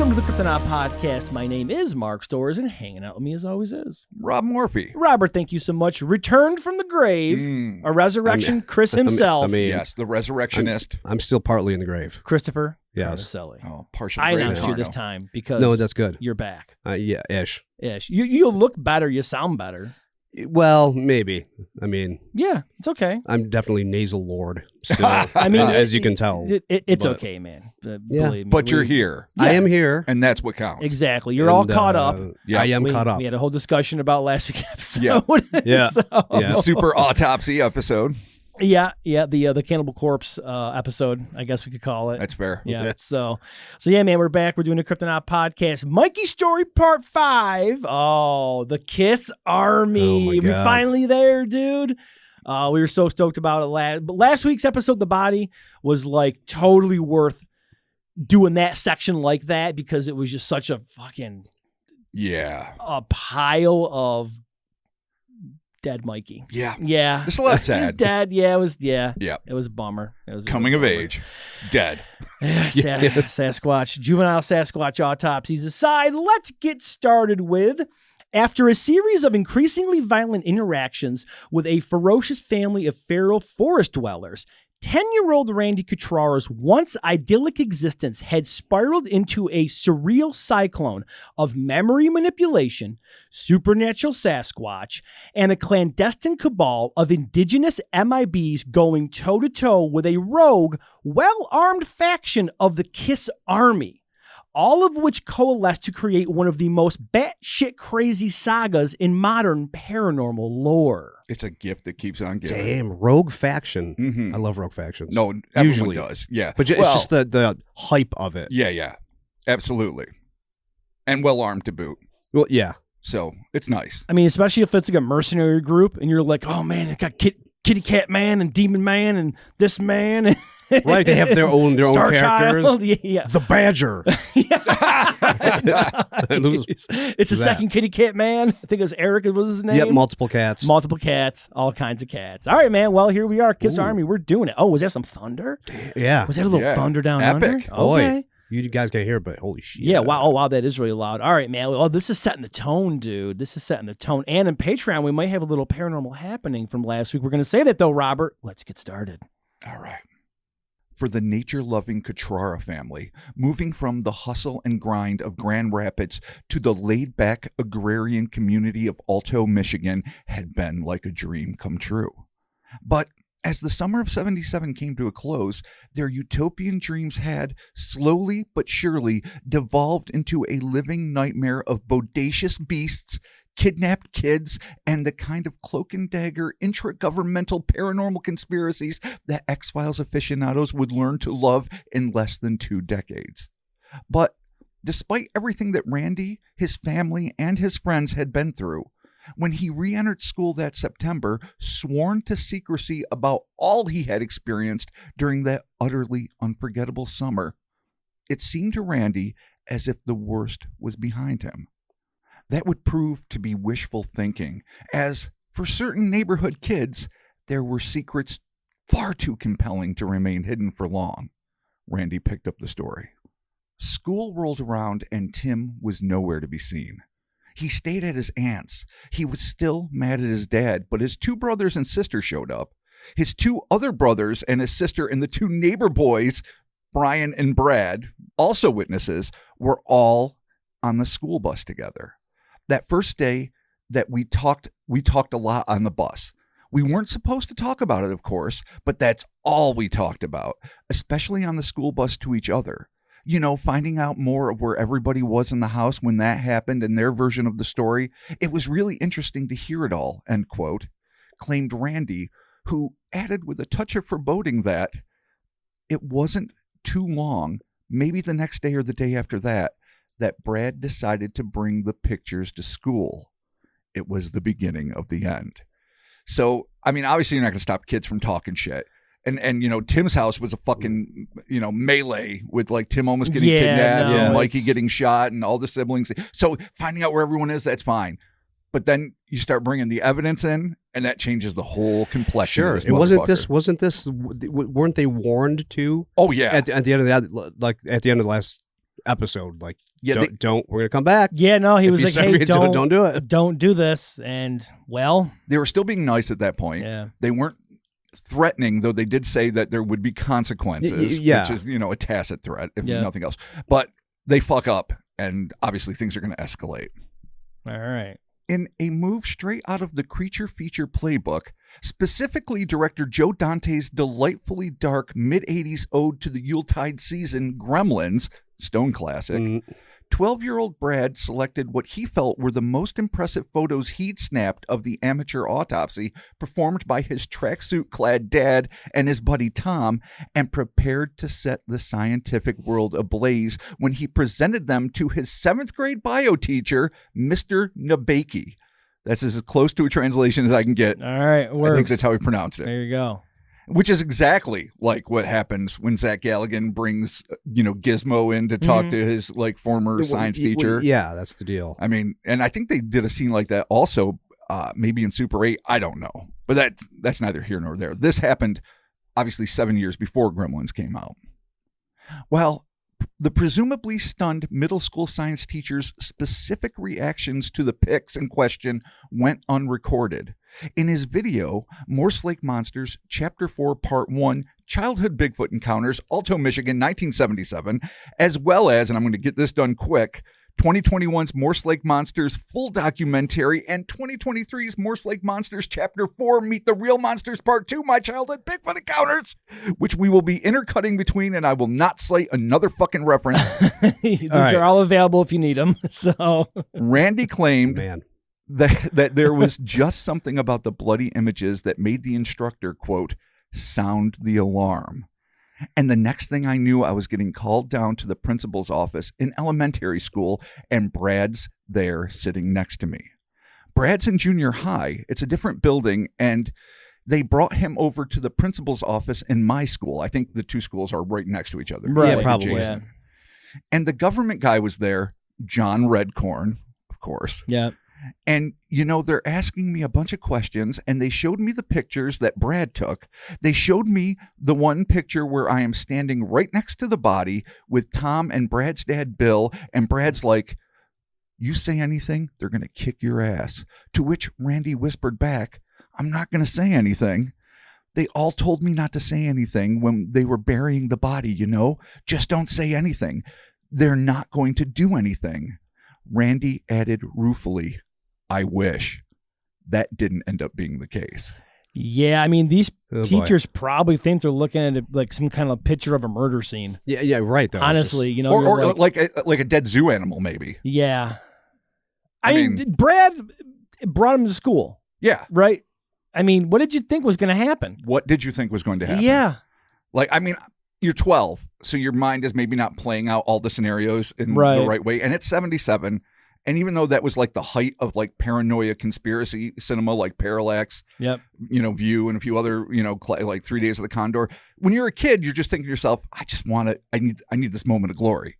Welcome to the Cryptonaut podcast. My name is Mark Storrs, and hanging out with me as always is Rob Morphy. Robert, thank you so much. Returned from the grave, a resurrection, Chris himself. Yes, the resurrectionist. I'm still partly in the grave. Christopher. Yes. Oh, partially. I announced you this time because no, that's good. You're back. Yeah, ish. Ish. You look better. You sound better. Well, maybe. I mean, yeah, it's okay. I'm definitely nasal lord still. I mean, as you can tell, it's okay, man. Believe me. But you're here. Yeah. I am here, and that's what counts. Exactly. You're all caught up. Yeah, I am caught up. We had a whole discussion about last week's episode. Yeah. The super autopsy episode. Yeah, the Cannibal Corpse episode, I guess we could call it. That's fair. Yeah. So yeah, man, we're back. We're doing a Cryptonaut podcast. Mikey story part 5. Oh, the Kiss Army. We're finally there, dude. We were so stoked about it last week's episode. The body was like totally worth doing that section like that because it was just such a fucking a pile of dead Mikey. Yeah. It's a lot sad. He's dead. Yeah, it was. Yeah. It was a bummer. It was coming of age, dead. Sasquatch, juvenile Sasquatch autopsies aside, let's get started with. After a series of increasingly violent interactions with a ferocious family of feral forest dwellers, 10-year-old Randy Cutrara's once idyllic existence had spiraled into a surreal cyclone of memory manipulation, supernatural Sasquatch, and a clandestine cabal of Indigenous MIBs going toe-to-toe with a rogue, well-armed faction of the Kiss Army, all of which coalesced to create one of the most batshit crazy sagas in modern paranormal lore. It's a gift that keeps on giving. Damn, rogue faction. Mm-hmm. I love rogue factions. No, everyone usually does. Yeah. But it's just the hype of it. Yeah. Absolutely. And well-armed to boot. Well, yeah. So it's nice. I mean, especially if it's like a mercenary group and you're like, oh man, it got Kitty Cat Man and Demon Man and this man. Right, they have their own characters. Child. Yeah. The Badger. It's a second Kitty Cat Man. I think it was Eric was his name. Yep, multiple cats. Multiple cats, all kinds of cats. All right, man. Well, here we are, Kiss Army. We're doing it. Oh, was that some thunder? Yeah. Was that a little thunder down Epic. under? Okay. Boy, you guys can't hear it, but holy shit. Yeah, wow. Oh, wow, that is really loud. All right, man. Oh, this is setting the tone, dude. This is setting the tone. And in Patreon, we might have a little paranormal happening from last week. We're going to say that, though, Robert. Let's get started. All right. For the nature-loving Cutrara family, moving from the hustle and grind of Grand Rapids to the laid-back agrarian community of Alto, Michigan had been like a dream come true. But as the summer of '77 came to a close, their utopian dreams had, slowly but surely, devolved into a living nightmare of bodacious beasts, kidnapped kids, and the kind of cloak and dagger intra-governmental paranormal conspiracies that X-Files aficionados would learn to love in less than 2 decades. But despite everything that Randy, his family, and his friends had been through, when he re-entered school that September, sworn to secrecy about all he had experienced during that utterly unforgettable summer, it seemed to Randy as if the worst was behind him. That would prove to be wishful thinking, as for certain neighborhood kids, there were secrets far too compelling to remain hidden for long. Randy picked up the story. School rolled around and Tim was nowhere to be seen. He stayed at his aunt's. He was still mad at his dad, but his 2 brothers and sister showed up. His 2 other brothers and his sister and the 2 neighbor boys, Brian and Brad, also witnesses, were all on the school bus together. That first day that we talked a lot on the bus. We weren't supposed to talk about it, of course, but that's all we talked about, especially on the school bus to each other. You know, finding out more of where everybody was in the house when that happened and their version of the story. It was really interesting to hear it all, end quote, claimed Randy, who added with a touch of foreboding that it wasn't too long, maybe the next day or the day after that Brad decided to bring the pictures to school. It was the beginning of the end. So, I mean, obviously you're not going to stop kids from talking shit. And you know, Tim's house was a fucking, you know, melee with like Tim almost getting kidnapped and Mikey getting shot and all the siblings. So finding out where everyone is, that's fine. But then you start bringing the evidence in, and that changes the whole complexion. Sure, of this it wasn't this. Weren't they warned too? Oh yeah. At the end of that, like at the end of the last episode, like Yeah, don't. We're gonna come back. Yeah, no, he If was you like, said hey, we don't do it. Don't do this. And, well. they were still being nice at that point. Yeah. They weren't threatening, though they did say that there would be consequences, yeah. which is, a tacit threat, if Yeah. nothing else. But they fuck up, and obviously things are going to escalate. All right. In a move straight out of the creature feature playbook, specifically director Joe Dante's delightfully dark mid-'80s ode to the Yuletide season, Gremlins, stone classic, 12-year-old Brad selected what he felt were the most impressive photos he'd snapped of the amateur autopsy performed by his tracksuit-clad dad and his buddy Tom, and prepared to set the scientific world ablaze when he presented them to his 7th grade bio teacher, Mr. Nabeki. That's as close to a translation as I can get. All right. I think that's how he pronounced it. There you go. Which is exactly like what happens when Zach Galligan brings, Gizmo in to talk to his former science teacher. Yeah, that's the deal. I mean, and I think they did a scene like that also, maybe in Super 8. I don't know, but that's neither here nor there. This happened obviously 7 years before Gremlins came out. Well, the presumably stunned middle school science teacher's specific reactions to the pics in question went unrecorded. In his video, Morse Lake Monsters, Chapter 4, Part 1, Childhood Bigfoot Encounters, Alto, Michigan, 1977, as well as, and I'm going to get this done quick, 2021's Morse Lake Monsters full documentary and 2023's Morse Lake Monsters Chapter 4, Meet the Real Monsters Part 2, My Childhood Bigfoot Encounters, which we will be intercutting between, and I will not cite another fucking reference. These are all available if you need them. So Randy claimed Man. that there was just something about the bloody images that made the instructor, quote, sound the alarm. And the next thing I knew, I was getting called down to the principal's office in elementary school, and Brad's there sitting next to me. Brad's in junior high. It's a different building, and they brought him over to the principal's office in my school. I think the two schools are right next to each other. Right, probably. Adjacent. And the government guy was there, John Redcorn, of course. Yeah. And, they're asking me a bunch of questions, and they showed me the pictures that Brad took. They showed me the one picture where I am standing right next to the body with Tom and Brad's dad, Bill, and Brad's like, you say anything, they're going to kick your ass. To which Randy whispered back, I'm not going to say anything. They all told me not to say anything when they were burying the body, Just don't say anything. They're not going to do anything. Randy added ruefully, I wish. That didn't end up being the case. Yeah, I mean, these teachers probably think they're looking at it like some kind of picture of a murder scene. Yeah, right. Though. Honestly, or like a dead zoo animal, maybe. Yeah. I mean, Brad brought him to school. Yeah. Right? I mean, what did you think was going to happen? What did you think was going to happen? Yeah. You're 12, so your mind is maybe not playing out all the scenarios in the right way. And it's 77. And even though that was like the height of paranoia conspiracy cinema, like Parallax, View, and a few other, like 3 Days of the Condor. When you're a kid, you're just thinking to yourself, I need this moment of glory.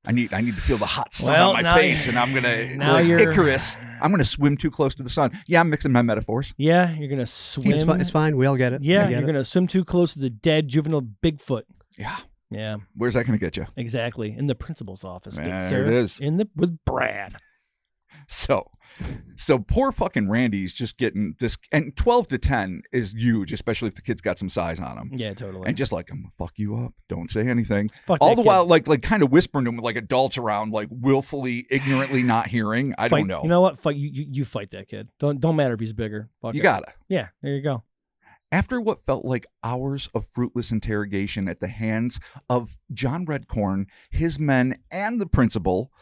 I need to feel the hot sun on my face, and I'm gonna Icarus. I'm gonna swim too close to the sun. Yeah, I'm mixing my metaphors. Yeah, you're gonna swim. It's fine. We all get it. Yeah, you're gonna swim too close to the dead juvenile Bigfoot. Yeah. Yeah. Where's that gonna get you? Exactly. In the principal's office. There it is. With Brad. So poor fucking Randy's just getting this, and 12 to 10 is huge, especially if the kid's got some size on him. Yeah, totally. And just I'm gonna fuck you up. Don't say anything. Fuck all the kid. while, like kind of whispering to him like adults around, like willfully, ignorantly not hearing. I don't know. You know what? Fight you fight that kid. Don't matter if he's bigger. Fuck you it. gotta. Yeah, there you go. After what felt like hours of fruitless interrogation at the hands of John Redcorn, his men, and the principal,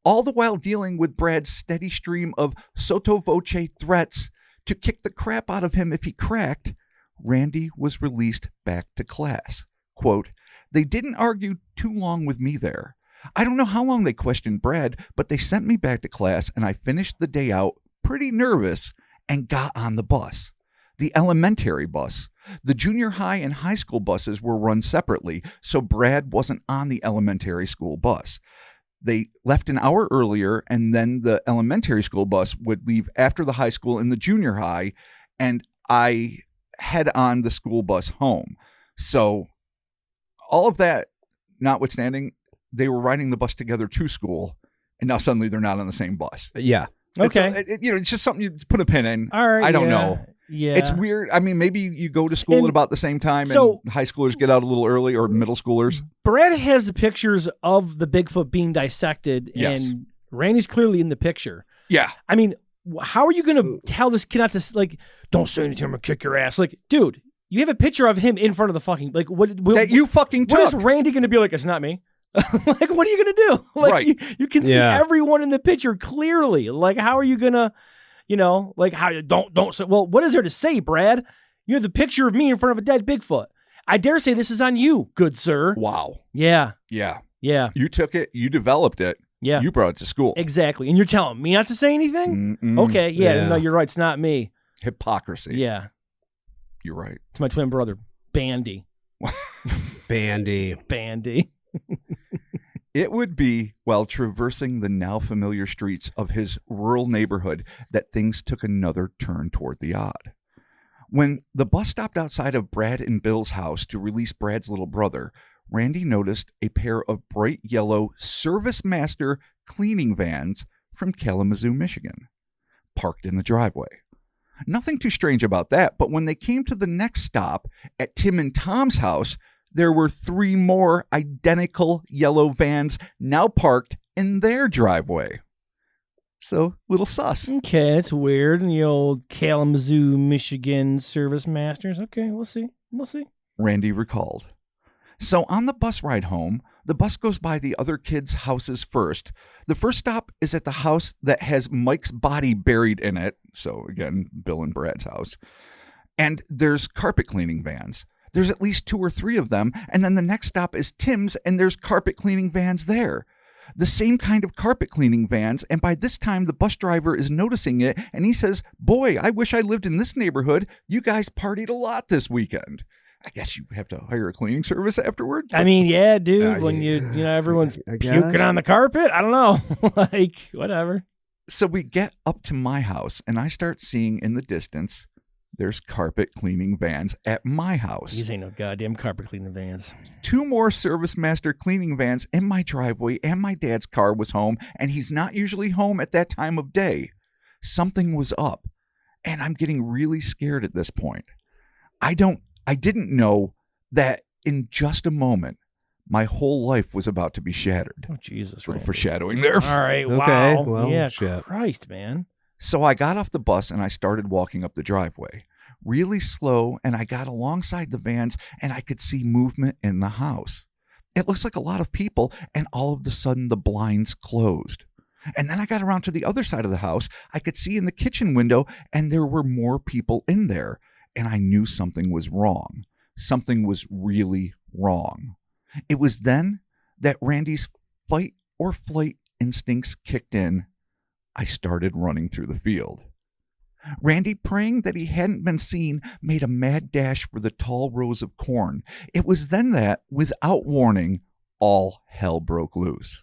all the while dealing with Brad's steady stream of sotto voce threats to kick the crap out of him if he cracked, Randy was released back to class. Quote, they didn't argue too long with me there. I don't know how long they questioned Brad, but they sent me back to class, and I finished the day out pretty nervous and got on the bus. The elementary bus. The junior high and high school buses were run separately, so Brad wasn't on the elementary school bus. They left an hour earlier, and then the elementary school bus would leave after the high school and the junior high, and I head on the school bus home. So all of that notwithstanding, they were riding the bus together to school, and now suddenly they're not on the same bus. Yeah. Okay. It's just something you put a pin in. All right. I don't know. Yeah. It's weird. I mean, maybe you go to school And at about the same time, so- and high schoolers get out a little early, or middle schoolers. Brad has the pictures of the Bigfoot being dissected, Yes. and Randy's clearly in the picture. Yeah. I mean, how are you going to tell this kid not to, like, don't say anything, I'm going to kick your ass? Like, dude, you have a picture of him in front of the fucking, like, what That you fucking what is took. Randy going to be like? It's not me. Like, what are you going to do? Like, Right. you can see Yeah. everyone in the picture clearly. Like, how are you going to, like, how don't say, well, what is there to say, Brad? You have the picture of me in front of a dead Bigfoot. I dare say this is on you, good sir. Wow. Yeah. Yeah. Yeah. You took it. You developed it. Yeah. You brought it to school. Exactly. And you're telling me not to say anything? Mm-mm. Okay. Yeah. Yeah. No, you're right. It's not me. Hypocrisy. Yeah. You're right. It's my twin brother, Bandy. Bandy. It would be while traversing the now familiar streets of his rural neighborhood that things took another turn toward the odd. When the bus stopped outside of Brad and Bill's house to release Brad's little brother, Randy noticed a pair of bright yellow Service Master cleaning vans from Kalamazoo, Michigan, parked in the driveway. Nothing too strange about that, but when they came to the next stop at Tim and Tom's house, there were 3 more identical yellow vans now parked in their driveway. So, little sus. Okay, that's weird. And the old Kalamazoo, Michigan Service Masters. Okay, we'll see. We'll see. Randy recalled. So on the bus ride home, the bus goes by the other kids' houses first. The first stop is at the house that has Mike's body buried in it. So again, Bill and Brad's house. And there's carpet cleaning vans. There's at least 2 or 3 of them. And then the next stop is Tim's, and there's carpet cleaning vans there. The same kind of carpet cleaning vans. And by this time, the bus driver is noticing it. And he says, "Boy, I wish I lived in this neighborhood. You guys partied a lot this weekend." I guess you have to hire a cleaning service afterward. I mean, yeah, dude, when everyone's I guess. puking on the carpet. I don't know. Like, whatever. So we get up to my house, and I start seeing in the distance, there's carpet cleaning vans at my house. These ain't no goddamn carpet cleaning vans. 2 more Service Master cleaning vans in my driveway, and my dad's car was home, and he's not usually home at that time of day. Something was up, and I'm getting really scared at this point. I didn't know that in just a moment, my whole life was about to be shattered. Oh, Jesus. Little Randy. foreshadowing there. All right. Okay, Wow. well, yeah. shit. Christ, man. So I got off the bus and I started walking up the driveway, really slow, and I got alongside the vans and I could see movement in the house. It looks like a lot of people, and all of a sudden the blinds closed. And then I got around to the other side of the house. I could see in the kitchen window, and there were more people in there. And I knew something was wrong. Something was really wrong. It was then that Randy's fight or flight instincts kicked in. I started running through the field. Randy, praying that he hadn't been seen, made a mad dash for the tall rows of corn. It was then that, without warning, all hell broke loose.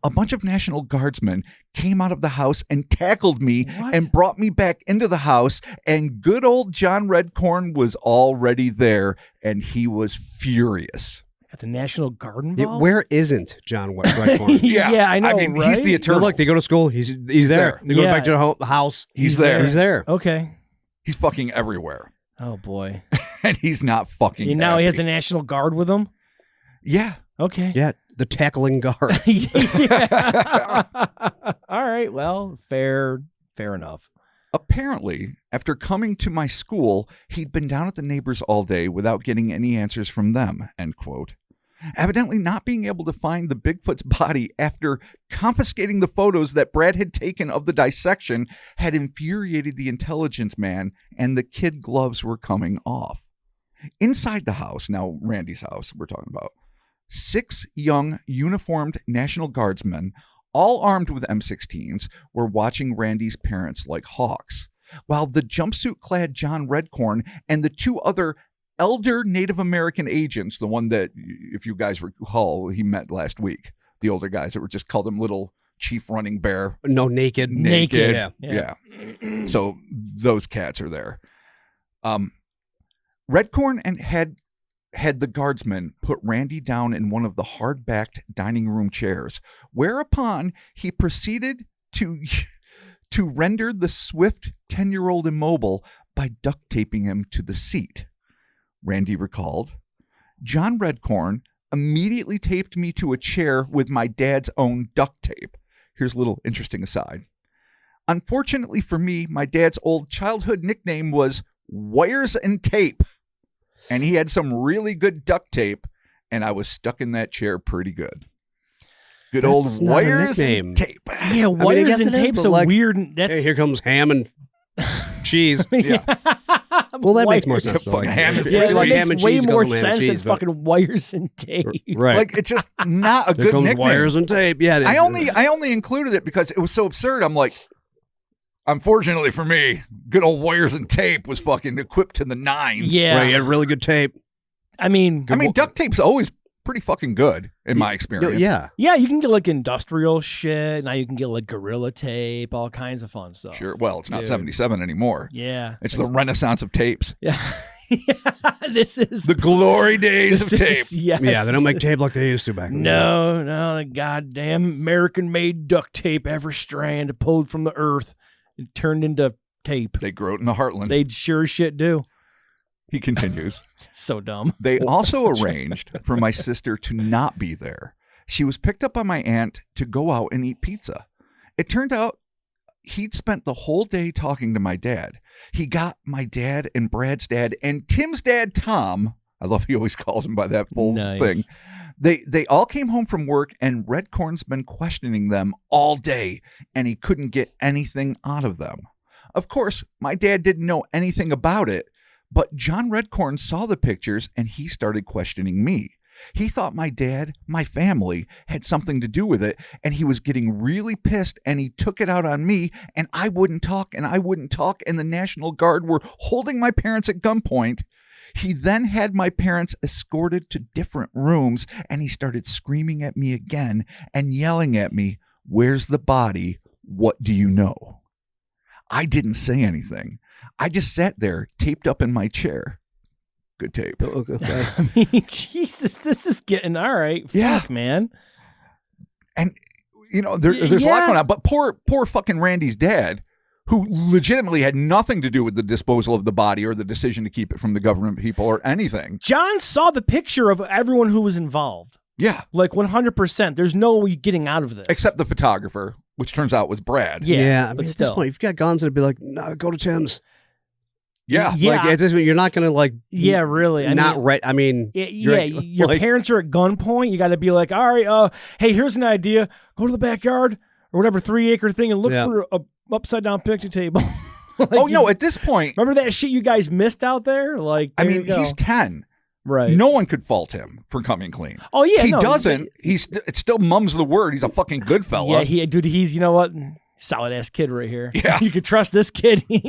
A bunch of National Guardsmen came out of the house and tackled me and brought me back into the house, and good old John Redcorn was already there, and he was furious. Got the National Guard Yeah, involved? where isn't John Redcorn? Yeah, I know, I mean, right? he's the No, eternal. look, they go to school. He's there. They go Yeah. back to the house. He's there. He's there. Okay. He's fucking everywhere. Oh, boy. And he's not fucking And now he has the happy. National Guard with him? Yeah. Okay. Yeah, the tackling guard. Yeah. All right. Well, fair enough. Apparently, after coming to my school, he'd been down at the neighbors all day without getting any answers from them, end quote. Evidently not being able to find the Bigfoot's body after confiscating the photos that Brad had taken of the dissection had infuriated the intelligence man, and the kid gloves were coming off. Inside the house, now Randy's house we're talking about, 6 young uniformed National Guardsmen, all armed with M16s, were watching Randy's parents like hawks, while the jumpsuit-clad John Redcorn and the 2 other elder Native American agents, the one that, if you guys recall, he met last week, the older guys that were just called him Little Chief Running Bear. No, naked. Naked. Yeah. Yeah. So those cats are there. Redcorn had had the guardsman put Randy down in one of the hard-backed dining room chairs, whereupon he proceeded to render the swift 10-year-old immobile by duct taping him to the seat. Randy recalled, John Redcorn immediately taped me to a chair with my dad's own duct tape. Here's a little interesting aside. Unfortunately for me, my dad's old childhood nickname was Wires and Tape. And he had some really good duct tape, and I was stuck in that chair pretty good. Good old Wires and Tape. Yeah, Wires and Tape's so weird. Hey, here comes ham and cheese. Yeah. Well, that makes more sense. Fucking ham and Yeah, cheese. that like makes ham and way cheese more goes with ham and sense than cheese, but- fucking Wires and Tape. Right. Like, it's just not a There good comes nickname. Wires and Tape. Yeah. I only included it because it was so absurd. I'm like, unfortunately for me, good old Wires and Tape was fucking equipped to the nines. Yeah. Right, you had really good tape. I mean, Duct tape's always pretty fucking good in my experience. Yeah. yeah, you can get like industrial shit. Now you can get like Gorilla Tape, all kinds of fun stuff. Sure. Well, it's not Dude. 77 anymore. Yeah. It's the renaissance of tapes. Yeah. This is The glory days of this tape. is- yes. Yeah, they don't make tape like they used to back then. No, the goddamn American-made duct tape, every strand pulled from the earth and turned into tape. They grow it in the heartland. They sure shit do. He continues. So dumb. They also arranged for my sister to not be there. She was picked up by my aunt to go out and eat pizza. It turned out he'd spent the whole day talking to my dad. He got my dad and Brad's dad and Tim's dad, Tom. I love he always calls him by that full Nice. thing. They all came home from work, and Redcorn's been questioning them all day, and he couldn't get anything out of them. Of course, my dad didn't know anything about it, but John Redcorn saw the pictures, and he started questioning me. He thought my dad, my family, had something to do with it, and he was getting really pissed, and he took it out on me, and I wouldn't talk, and the National Guard were holding my parents at gunpoint. He then had my parents escorted to different rooms, and he started screaming at me again and yelling at me, "Where's the body? What do you know?" I didn't say anything. I just sat there, taped up in my chair. Good tape. Okay. I mean, Jesus, this is getting all right. Yeah. Fuck, man. And, there's a lot going on. But poor fucking Randy's dad, who legitimately had nothing to do with the disposal of the body or the decision to keep it from the government people or anything. John saw the picture of everyone who was involved. Yeah. Like 100%. There's no way getting out of this. Except the photographer, which turns out was Brad. Yeah, I mean, but at this still. point, if you got guns, it'd be like, no, go to Tim's. Yeah. Yeah. Like, at this point, you're not going to, like, Yeah, really. I mean, you're your like- parents are at gunpoint. You got to be like, all right, hey, here's an idea. Go to the backyard or whatever 3-acre thing and look Yeah. for a upside down picnic table. Like, Oh, no, at this point, remember that shit you guys missed out there? Like, I there mean, you go. he's 10. right. No one could fault him for coming clean. Oh yeah, He no, doesn't. It still mums the word. He's a fucking good fella. Yeah, he's you know what, solid ass kid right here. Yeah. You can trust this kid. He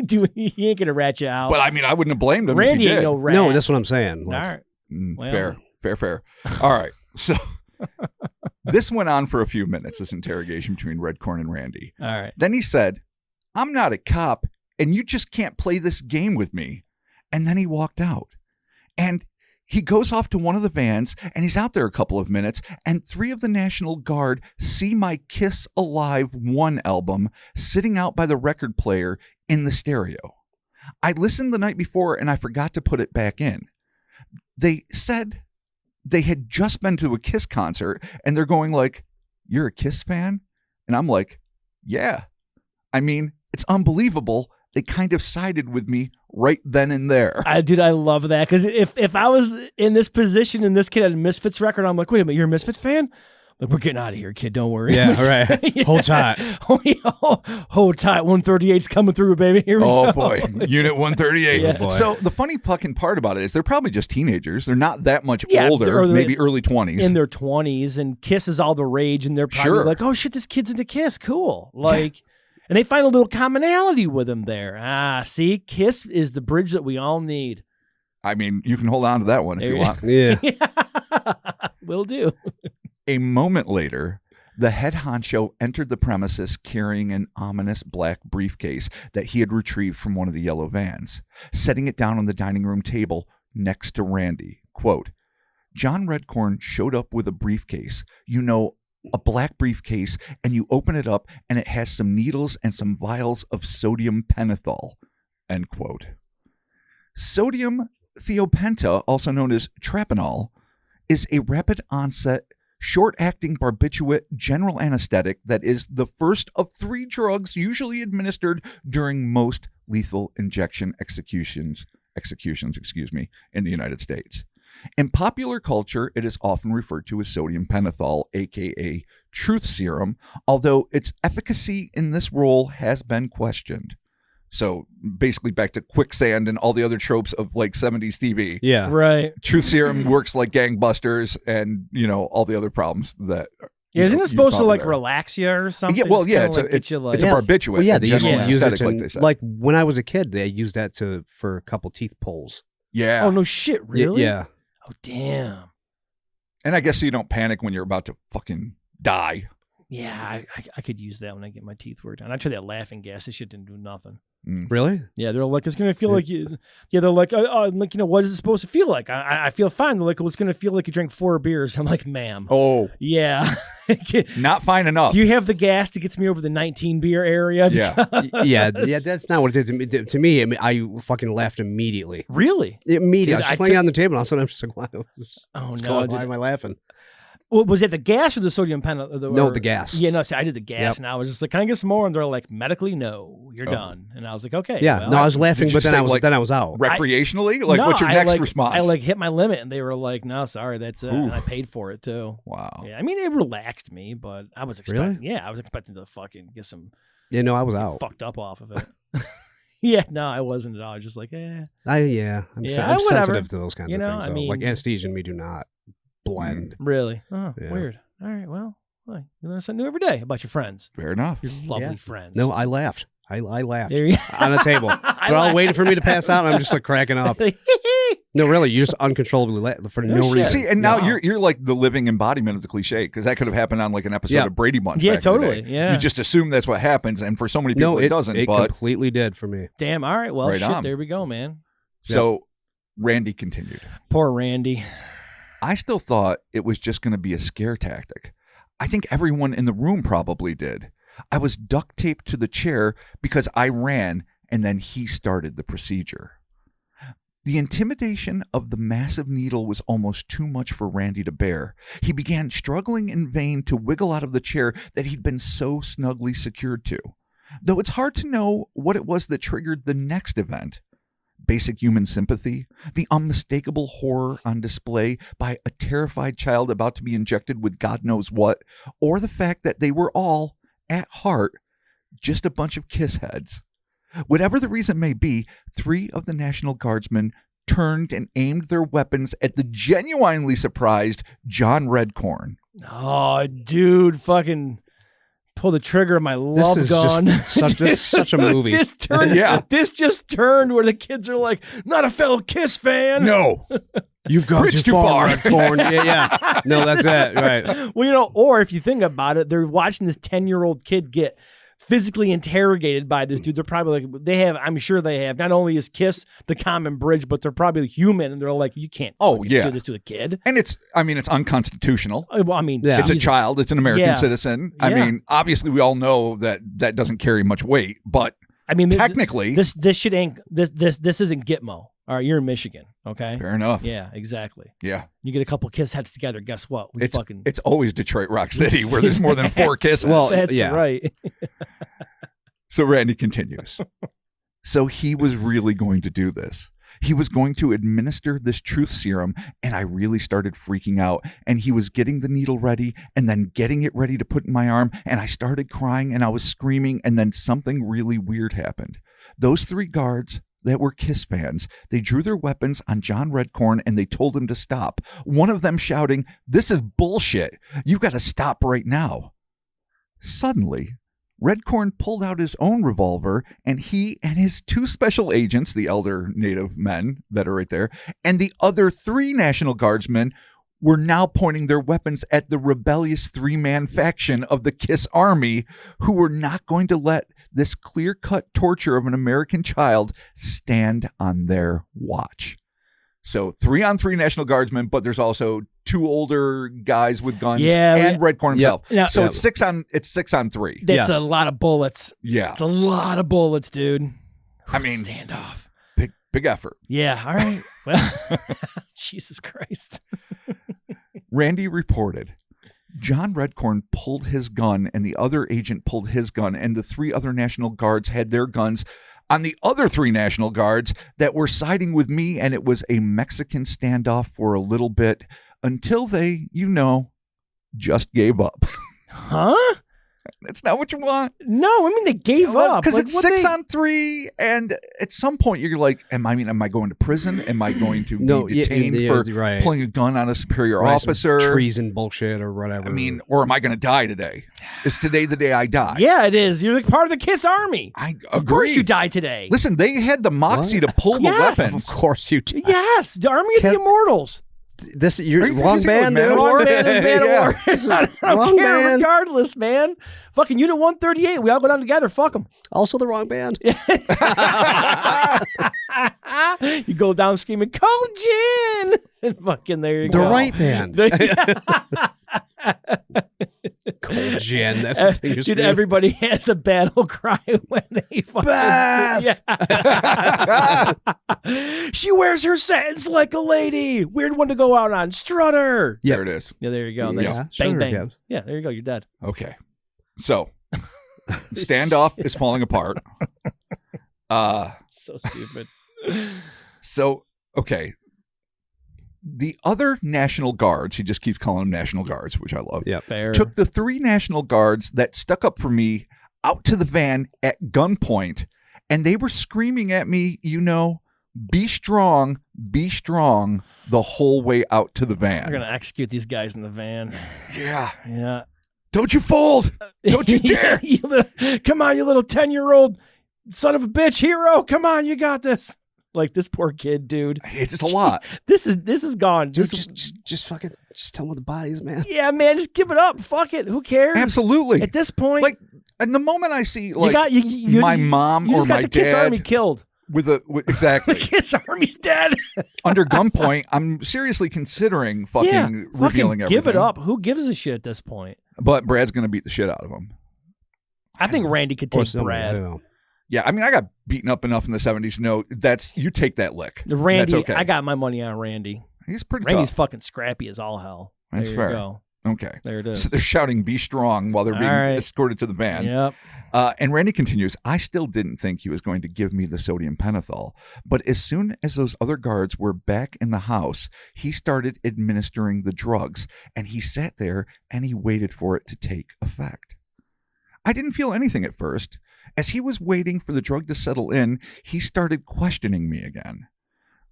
ain't gonna rat you out. But I mean, I wouldn't have blamed him. Randy if he ain't did. no rat. No, that's what I'm saying. all Like, right. Well. Fair. All right. So this went on for a few minutes, this interrogation between Redcorn and Randy. All right. Then he said, "I'm not a cop, and you just can't play this game with me." And then he walked out. And he goes off to one of the vans, and he's out there a couple of minutes, and 3 of the National Guard see my Kiss Alive 1 album sitting out by the record player in the stereo. I listened the night before, and I forgot to put it back in. They said they had just been to a Kiss concert, and they're going like, "You're a Kiss fan?" And I'm like, "Yeah." I mean, it's unbelievable. They kind of sided with me right then and there. Dude, I love that because if I was in this position and this kid had a Misfits record, I'm like, wait a minute, you're a Misfits fan? Like, we're getting out of here, kid. Don't worry. Yeah, all right. Yeah. Hold tight. Hold tight. 138's coming through, baby. Here we go. Oh boy, Unit 138. Yeah. Oh, boy. So the funny fucking part about it is they're probably just teenagers. They're not that much Yeah, older, or maybe early 20s. In their 20s, and Kiss is all the rage, and they're probably Sure. like, oh shit, this kid's into Kiss. Cool. Like, and they find a little commonality with him there. See, Kiss is the bridge that we all need. I mean, you can hold on to that one if There you you- want. Yeah. Will do. A moment later, the head honcho entered the premises carrying an ominous black briefcase that he had retrieved from one of the yellow vans, setting it down on the dining room table next to Randy. Quote, John Redcorn showed up with a briefcase, a black briefcase, and you open it up and it has some needles and some vials of sodium pentothal, end quote. Sodium thiopenta, also known as tropinol, is a rapid onset, short-acting barbiturate general anesthetic that is the first of 3 drugs usually administered during most lethal injection executions, in the United States. In popular culture, it is often referred to as sodium pentothal, aka truth serum, although its efficacy in this role has been questioned. So basically back to quicksand and all the other tropes of like 70s TV. Yeah. Right. Truth serum works like gangbusters and, all the other problems that. Yeah, isn't it supposed to like relax you or something? Yeah, well, it's it's a like, barbiturate. Well, yeah, they used to general use it anesthetic, to, like they said. like when I was a kid, they used that for a couple teeth pulls. Yeah. Oh no shit, really? Yeah. Oh damn. And I guess so you don't panic when you're about to fucking die. Yeah, I could use that when I get my teeth worked on. I tried that laughing gas. This shit didn't do nothing. Really? Yeah, they're like, it's gonna feel like you. Yeah, they're like, what is it supposed to feel like? I feel fine. They're like, well, it's gonna feel like you drank 4 beers. I'm like, ma'am. Oh, yeah. not fine enough. Do you have the gas to get me over the 19 beer area? Yeah. yeah. That's not what it did to me. I mean, I fucking laughed immediately. Really? Immediately. Dude, I was laying on the table, and all of a sudden I'm just like, wow. Why am I laughing? Well, was it the gas or the sodium pentothal? No, the gas. Yeah, no, see, I did the gas, and I was just like, can I get some more? And they're like, medically, no, you're done. And I was like, okay. Yeah, well, no, I was laughing, but then I was out. Recreationally? Like, what's your next response? I hit my limit, and they were like, no, sorry, that's it. And I paid for it, too. Wow. Yeah, I mean, it relaxed me, but I was expecting, I was expecting to fucking get some Yeah, no, I was out. fucked up off of it. Yeah, no, I wasn't at all. I was just like, I'm whatever. sensitive to those kinds of things. I Though. mean, like anesthesia and me do not blend. Really? Oh, Yeah. weird. All right, well, you learn something new every day about your friends. Fair enough. Your lovely friends. No, I laughed. I laughed There you on the table. They're all waiting for me to pass out, and I'm just like cracking up. No, really, you just uncontrollably laugh for no reason. See, and now you're like the living embodiment of the cliche, because that could have happened on like an episode of Brady Bunch. Yeah, back in the totally. day. Yeah, you just assume that's what happens, and for so many people, it doesn't. It but completely did for me. Damn. All right. Well, Right shit. on. There we go, man. So Randy continued. Poor Randy. I still thought it was just going to be a scare tactic. I think everyone in the room probably did. I was duct taped to the chair because I ran, and then he started the procedure. The intimidation of the massive needle was almost too much for Randy to bear. He began struggling in vain to wiggle out of the chair that he'd been so snugly secured to. Though it's hard to know what it was that triggered the next event. Basic human sympathy, the unmistakable horror on display by a terrified child about to be injected with God knows what, or the fact that they were all, at heart, just a bunch of kiss heads. Whatever the reason may be, 3 of the National Guardsmen turned and aimed their weapons at the genuinely surprised John Redcorn. Oh, dude, fucking pull the trigger of my love This is gun. just such a movie. This just turned where the kids are like, not a fellow Kiss fan. No. You've gone Bridge too far, Redcorn. Yeah. No, that's it. Right. Well, or if you think about it, they're watching this 10-year-old kid get physically interrogated by this dude. They're probably like, I'm sure they have. Not only is Kiss the common bridge, but they're probably human, and they're like, you can't do this to a kid. And it's unconstitutional. Well, I mean, it's a child. It's an American citizen. I Yeah. mean, obviously, we all know that doesn't carry much weight, but I mean, technically, this shit ain't this isn't Gitmo. All right, you're in Michigan, okay? Fair enough. Yeah, exactly. Yeah. You get a couple Kiss heads together. Guess what? It's always Detroit Rock City where there's more than 4 Kiss heads. Well, that's yeah. right. So Randy continues. So he was really going to do this. He was going to administer this truth serum, and I really started freaking out. And he was getting the needle ready and then getting it ready to put in my arm, and I started crying and I was screaming, and then something really weird happened. Those 3 guards that were Kiss fans, they drew their weapons on John Redcorn and they told him to stop. One of them shouting, "This is bullshit. You've got to stop right now." Suddenly, Redcorn pulled out his own revolver, and he and his 2 special agents, the elder native men that are right there, and the other 3 National Guardsmen were now pointing their weapons at the rebellious 3-man faction of the Kiss Army, who were not going to let this clear-cut torture of an American child stand on their watch. So 3-on-3 National Guardsmen, but there's also 2 older guys with guns Yeah, and Redcorn himself. Yeah. So it's 6-on-3. That's a lot of bullets. Yeah. It's a lot of bullets, dude. I mean, standoff. Big effort. Yeah. All right. Well, Jesus Christ. Randy reported, John Redcorn pulled his gun and the other agent pulled his gun, and the 3 other National Guards had their guns on the other 3 National Guards that were siding with me, and it was a Mexican standoff for a little bit until they, just gave up. Huh? That's not what you want. No, I mean they gave up because like, it's 6-on-3, and at some point you're like, am I going to prison? Am I going to be detained for pulling a gun on a superior officer? Treason bullshit or whatever. I mean, or am I going to die today? Is today the day I die? Yeah, it is. You're like part of the KISS Army. I agree. Of course you die today. Listen, they had the moxie to pull the weapons. Of course you do. Yes, the Army of the Immortals. You're wrong band, dude. Wrong band is Band of War. I don't care band. regardless, man. Fucking Unit 138. We all go down together. Fuck them. Also the wrong band. You go down screaming, Colin! And fucking there you The go. right band. Cold gin. That's the thing. Dude, everybody has a battle cry when they fucking... Beth! Yeah. She wears her satins like a lady. Weird one to go out on. Strutter. Yeah. There it is. Yeah, there you go. Yeah. Bang, bang. Yeah, there you go. You're dead. Okay. So, standoff is falling apart. So stupid. So, okay. The other National Guards, he just keeps calling them National Guards, which I love, Fair. took the 3 National Guards that stuck up for me out to the van at gunpoint, and they were screaming at me, be strong, the whole way out to the van. We're going to execute these guys in the van. Yeah. Yeah. Don't you fold. Don't you dare. Come on, you little 10-year-old son of a bitch hero. Come on, you got this. Like this poor kid, dude. It's just a lot. This is gone. Dude, just fucking tell them what the bodies, man. Yeah, man, just give it up. Fuck it. Who cares? Absolutely. At this point, like, and the moment I see my mom or my the dad KISS Army killed. Exactly. The KISS Army's dead. Under gunpoint, I'm seriously considering revealing everything. Give it up. Who gives a shit at this point? But Brad's going to beat the shit out of him. I think Randy could take Brad. I don't know. Yeah, I mean, I got beaten up enough in the 70s. No, you take that lick. Randy, that's okay. I got my money on Randy. He's pretty Randy's tough. fucking scrappy as all hell. That's there fair. You go. Okay. There it is. So they're shouting, be strong, while they're being escorted to the van. Yep. And Randy continues, I still didn't think he was going to give me the sodium pentothal, but as soon as those other guards were back in the house, he started administering the drugs, and he sat there and he waited for it to take effect. I didn't feel anything at first. As he was waiting for the drug to settle in, he started questioning me again.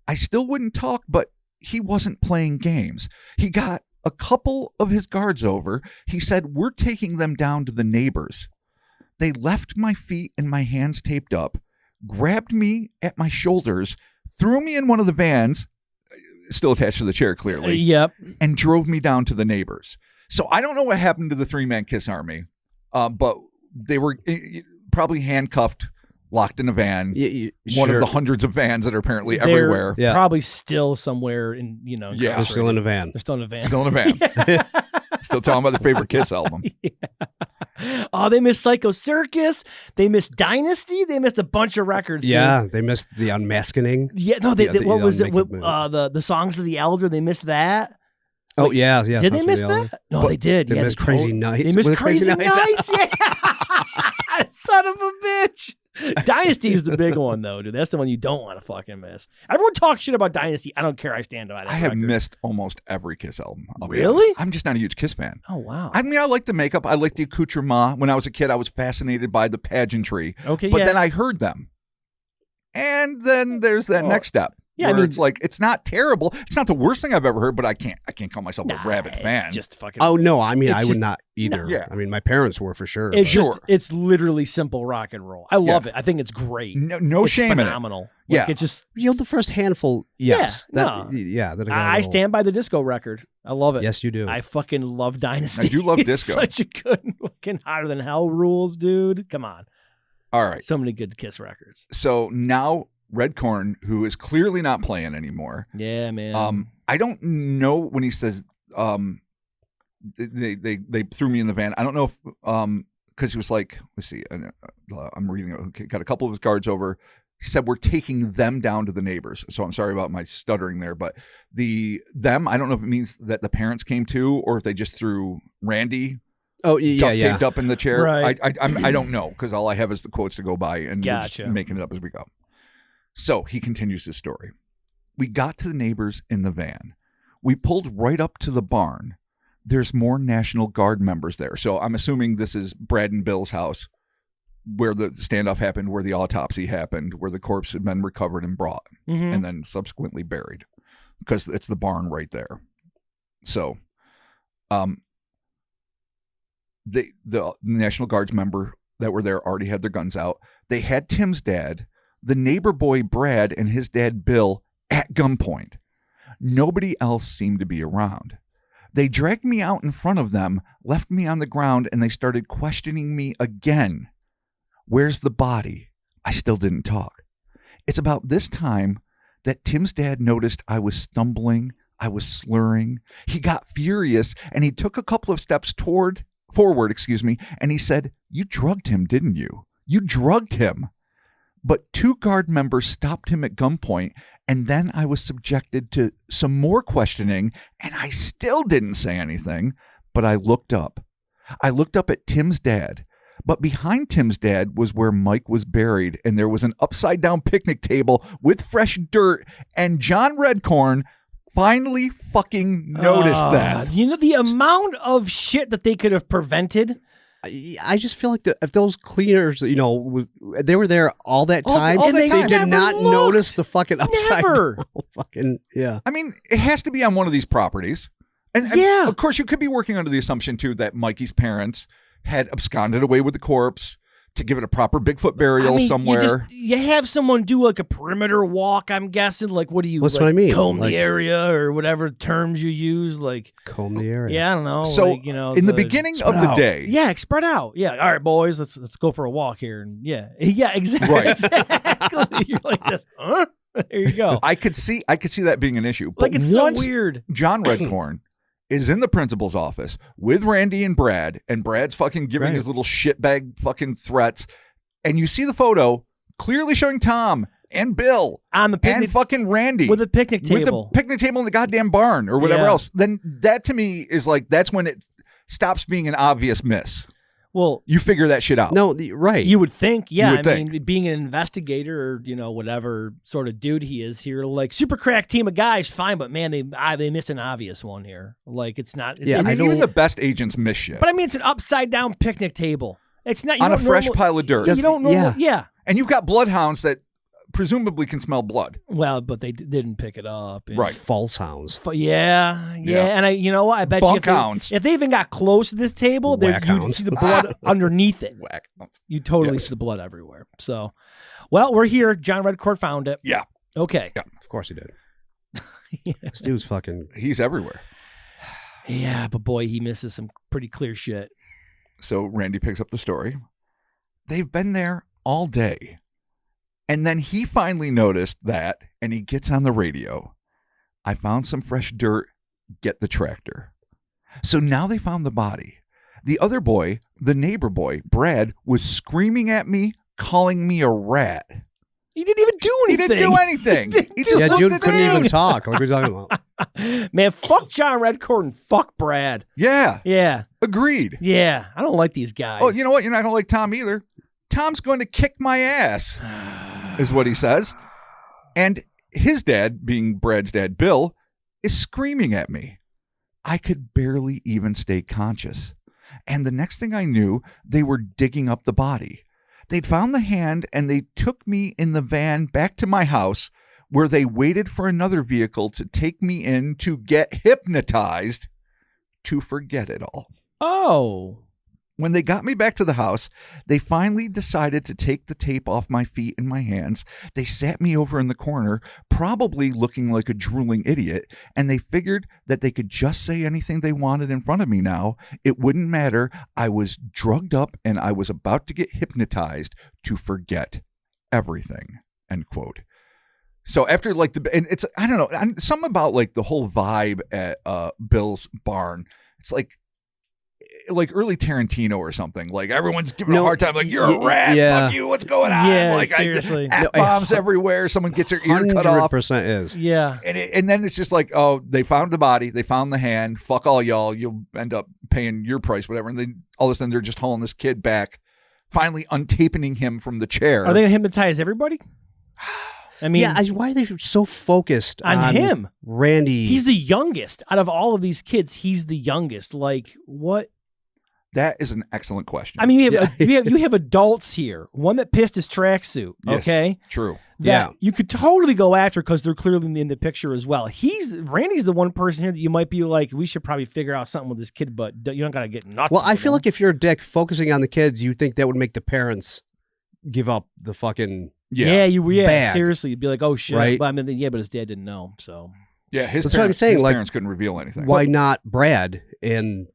I still wouldn't talk, but he wasn't playing games. He got a couple of his guards over. He said, we're taking them down to the neighbors. They left my feet and my hands taped up, grabbed me at my shoulders, threw me in one of the vans, still attached to the chair clearly, yep, and drove me down to the neighbors. So I don't know what happened to the 3-man KISS Army, but they were probably handcuffed, locked in a van. One of the hundreds of vans that are apparently everywhere. Yeah. Probably still somewhere in, Yeah. They're still in a van. They're still in a van. Still in a van. Yeah. Still telling about their favorite KISS album. Yeah. Oh, they missed Psycho Circus. They missed Dynasty. They missed a bunch of records. Yeah, dude. they missed the Unmasking. Yeah, no, what was it? The Songs of the Elder. They missed that. Oh, yeah. Did they miss that? No, they did. They missed Crazy Nights. They missed Crazy Nights. Yeah. Son of a bitch. Dynasty is the big one, though, dude. That's the one you don't want to fucking miss. Everyone talks shit about Dynasty. I don't care. I stand by that. I have missed almost every KISS album. Really? I'm just not a huge KISS fan. Oh, wow. I mean, I like the makeup. I like the accoutrement. When I was a kid, I was fascinated by the pageantry. Okay, but then I heard them. And then there's that next step. Yeah, where it's like, it's not terrible. It's not the worst thing I've ever heard, but I can't call myself a rabid fan. Just fucking. Oh no, I mean I would not either. No. Yeah. I mean my parents were for sure. It's literally simple rock and roll. I love it. I think it's great. No it's shame phenomenal. in it. Like, it's just the first handful. Yes. I stand by the disco record. I love it. Yes, you do. I fucking love Dynasty. I do love disco. Such a good fucking Hotter Than Hell rules, dude. Come on. All right. So many good KISS records. So now Redcorn, who is clearly not playing anymore. Yeah, man. I don't know when he says they threw me in the van. I don't know if because he was like, let's see, I'm reading it. Okay, got a couple of his guards over. He said we're taking them down to the neighbors. So I'm sorry about my stuttering there, but them, I don't know if it means that the parents came too, or if they just threw Randy. Oh yeah, taped up in the chair. Right. I don't know, because all I have is the quotes to go by, and we're Gotcha. just making it up as we go. So he continues his story. We got to the neighbors in the van. We pulled right up to the barn. There's more National Guard members there. So I'm assuming this is Brad and Bill's house, where the standoff happened, where the autopsy happened, where the corpse had been recovered and brought, and then subsequently buried, because it's the barn right there. So, the National Guard's member that were there already had their guns out. They had Tim's dad, the neighbor boy Brad, and his dad Bill at gunpoint. Nobody else seemed to be around. They dragged me out in front of them, left me on the ground, and they started questioning me again. Where's the body? I still didn't talk. It's about this time that Tim's dad noticed I was stumbling, I was slurring. He got furious, and he took a couple of steps forward, and he said, "You drugged him, didn't you? You drugged him." But 2 guard members stopped him at gunpoint, and then I was subjected to some more questioning, and I still didn't say anything, but I looked up. I looked up at Tim's dad, but behind Tim's dad was where Mike was buried, and there was an upside-down picnic table with fresh dirt, and John Redcorn finally fucking noticed that. You know, the amount of shit that they could have prevented. I just feel like if those cleaners, they were there all that time, all and that they did time. not notice the fucking upside Never. down. Fucking yeah. I mean, it has to be on one of these properties. And Yeah. of course, you could be working under the assumption, too, that Mikey's parents had absconded away with the corpse to give it a proper Bigfoot burial somewhere. You have someone do like a perimeter walk, I'm guessing. Like, what do you, That's like, what I mean. comb Like- the area or whatever terms you use? Like, Comb the area. yeah, I don't know. So, like, in the beginning of the day, yeah, spread out. Yeah, all right, boys, let's go for a walk here. And yeah, exactly. Right. Exactly. You're like this. Huh? There you go. I could see that being an issue. But Like, it's so once weird. John Redcorn is in the principal's office with Randy and Brad's fucking giving his little shitbag fucking threats, and you see the photo clearly showing Tom and Bill On the picnic and fucking Randy with a picnic table. with the picnic table in the goddamn barn or whatever Yeah. else, then that to me is like, that's when it stops being an obvious miss. Well, You figure that shit out. No, right. you would think, yeah. You would I mean, being an investigator or whatever sort of dude he is here, like super crack team of guys, fine. But man, they miss an obvious one here. Like it's not. Yeah, and I then even don't- the best agents miss shit. But I mean, it's an upside down picnic table. It's not you On a don't fresh normal- pile of dirt. You don't know. Yeah. Yeah. And you've got bloodhounds that presumably can smell blood. Well, but they didn't pick it up. And- Right. False hounds. Yeah. Yeah. And you know what? I bet you Bunk hounds. if they even got close to this table, Whack you'd hounds. see the blood underneath it. Whack. You totally Yes. see the blood everywhere. So, well, we're here. John Redcord found it. Yeah. Okay. Yeah. Of course he did. This dude's fucking. He's everywhere. Yeah, but boy, he misses some pretty clear shit. So Randy picks up the story. They've been there all day. And then he finally noticed that, and he gets on the radio. I found some fresh dirt. Get the tractor. So now they found the body. The other boy, the neighbor boy, Brad, was screaming at me, calling me a rat. He didn't even do He anything. didn't do anything. He just Yeah, looked dude at couldn't him. even talk. Like we're talking about. Man, fuck John Redcord and fuck Brad. Yeah, Yeah. agreed. Yeah. I don't like these guys. Oh, you know what? You're not going to like Tom either. Tom's going to kick my ass, is what he says. And his dad, being Brad's dad, Bill, is screaming at me. I could barely even stay conscious. And the next thing I knew, they were digging up the body. They'd found the hand, and they took me in the van back to my house, where they waited for another vehicle to take me in to get hypnotized to forget it all. Oh. When they got me back to the house, they finally decided to take the tape off my feet and my hands. They sat me over in the corner, probably looking like a drooling idiot, and they figured that they could just say anything they wanted in front of me now. It wouldn't matter. I was drugged up and I was about to get hypnotized to forget everything. End quote. So after like and it's, I don't know, something about like the whole vibe at Bill's barn. It's like early Tarantino or something. Like everyone's giving a hard time. Like, you're a rat. Fuck you. What's going on? Yeah, like seriously. F-bombs everywhere. Someone gets their ear cut off. 100% is. Yeah. And then it's just like, oh, they found the body. They found the hand. Fuck all y'all. You'll end up paying your price, whatever. And then all of a sudden they're just hauling this kid back, finally untaping him from the chair. Are they going to hypnotize everybody? I mean, yeah, why are they so focused on him? Randy. He's the youngest. Out of all of these kids, he's the youngest. Like, what? That is an excellent question. I mean, you have adults here. One that pissed his tracksuit, okay? Yes, true. That you could totally go after because they're clearly in the picture as well. Randy's the one person here that you might be like, we should probably figure out something with this kid, but you don't got to get nuts. Well, I feel like if you're a dick focusing on the kids, you think that would make the parents give up the fucking... bag. Seriously, you'd be like, oh shit, right? But I mean, but his dad didn't know, so his that's what I'm saying. His like, parents couldn't reveal anything. Why not Brad? And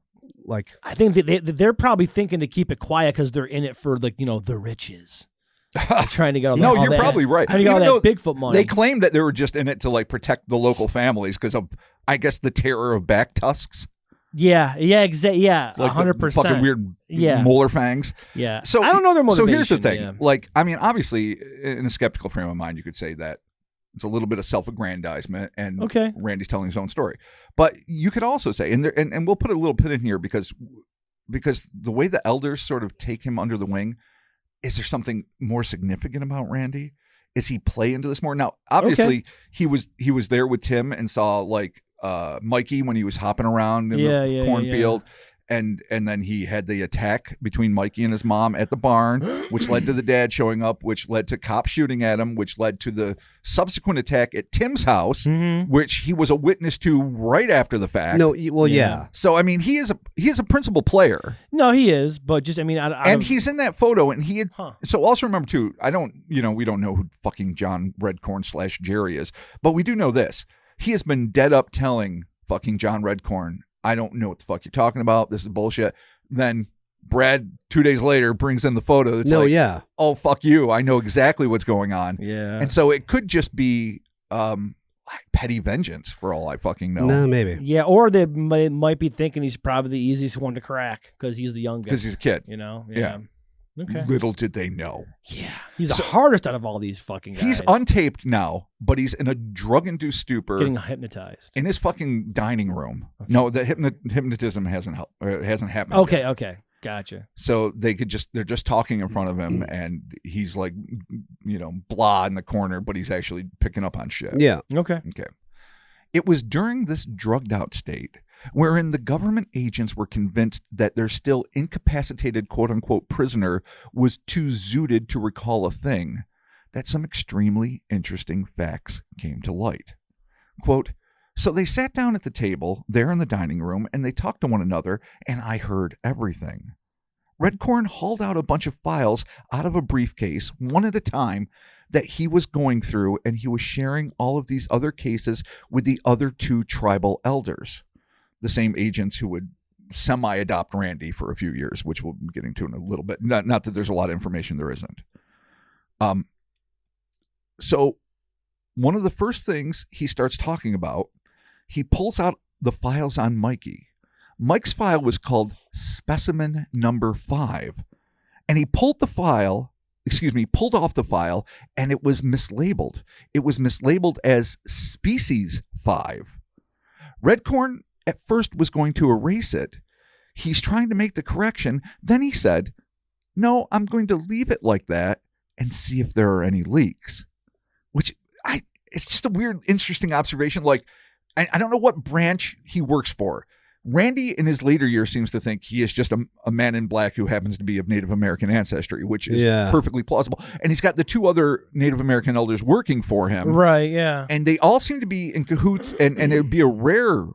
like, I think that they're probably thinking to keep it quiet because they're in it for like the riches. They're trying to get all no, all you're probably right. How do you get all that Bigfoot money? They claim that they were just in it to like protect the local families because of, I guess, the terror of back tusks. Yeah, exactly. Yeah, like 100%. Fucking weird molar fangs. Yeah. So I don't know their motivation. So here's the thing. Yeah. Like, I mean, obviously, in a skeptical frame of mind, you could say that it's a little bit of self-aggrandizement, and Randy's telling his own story. But you could also say, and we'll put a little pin in here because the way the elders sort of take him under the wing, is there something more significant about Randy? Is he play into this more? Now, obviously, he was there with Tim and saw like Mikey when he was hopping around in the cornfield. And then he had the attack between Mikey and his mom at the barn, which led to the dad showing up, which led to cops shooting at him, which led to the subsequent attack at Tim's house, which he was a witness to right after the fact. No, well, yeah. So I mean, he is a principal player. No, he is, but just I mean, he's in that photo, and he had. So also remember too, we don't know who fucking John Redcorn / Jerry is, but we do know this: he has been dead up telling fucking John Redcorn, I don't know what the fuck you're talking about. This is bullshit. Then Brad, 2 days later, brings in the photo. It's oh, fuck you. I know exactly what's going on. Yeah. And so it could just be petty vengeance for all I fucking know. No, maybe. Yeah, or they might be thinking he's probably the easiest one to crack because he's the youngest. Because he's a kid. Yeah. Okay. Little did they know. Yeah. He's the hardest out of all these fucking guys. He's untaped now, but he's in a drug-induced stupor. Getting hypnotized. In his fucking dining room. Okay. No, the hypnotism hasn't happened. Okay. Gotcha. So they're just talking in front of him, and he's like, blah in the corner, but he's actually picking up on shit. Yeah. Okay. It was during this drugged out state wherein the government agents were convinced that their still incapacitated quote-unquote prisoner was too zooted to recall a thing, that some extremely interesting facts came to light. Quote, so they sat down at the table there in the dining room, and they talked to one another, and I heard everything. Redcorn hauled out a bunch of files out of a briefcase, one at a time, that he was going through, and he was sharing all of these other cases with the other two tribal elders, the same agents who would semi-adopt Randy for a few years, which we'll be getting to in a little bit. Not that there's a lot of information there isn't. So one of the first things he starts talking about, he pulls out the files on Mikey. Mike's file was called Specimen Number 5, and he pulled off the file, and it was mislabeled. It was mislabeled as Species 5. Redcorn at first was going to erase it. He's trying to make the correction. Then he said, no, I'm going to leave it like that and see if there are any leaks. It's just a weird, interesting observation. Like, I don't know what branch he works for. Randy in his later years seems to think he is just a man in black who happens to be of Native American ancestry, which is perfectly plausible. And he's got the two other Native American elders working for him. Right, yeah. And they all seem to be in cahoots, and it would be a rare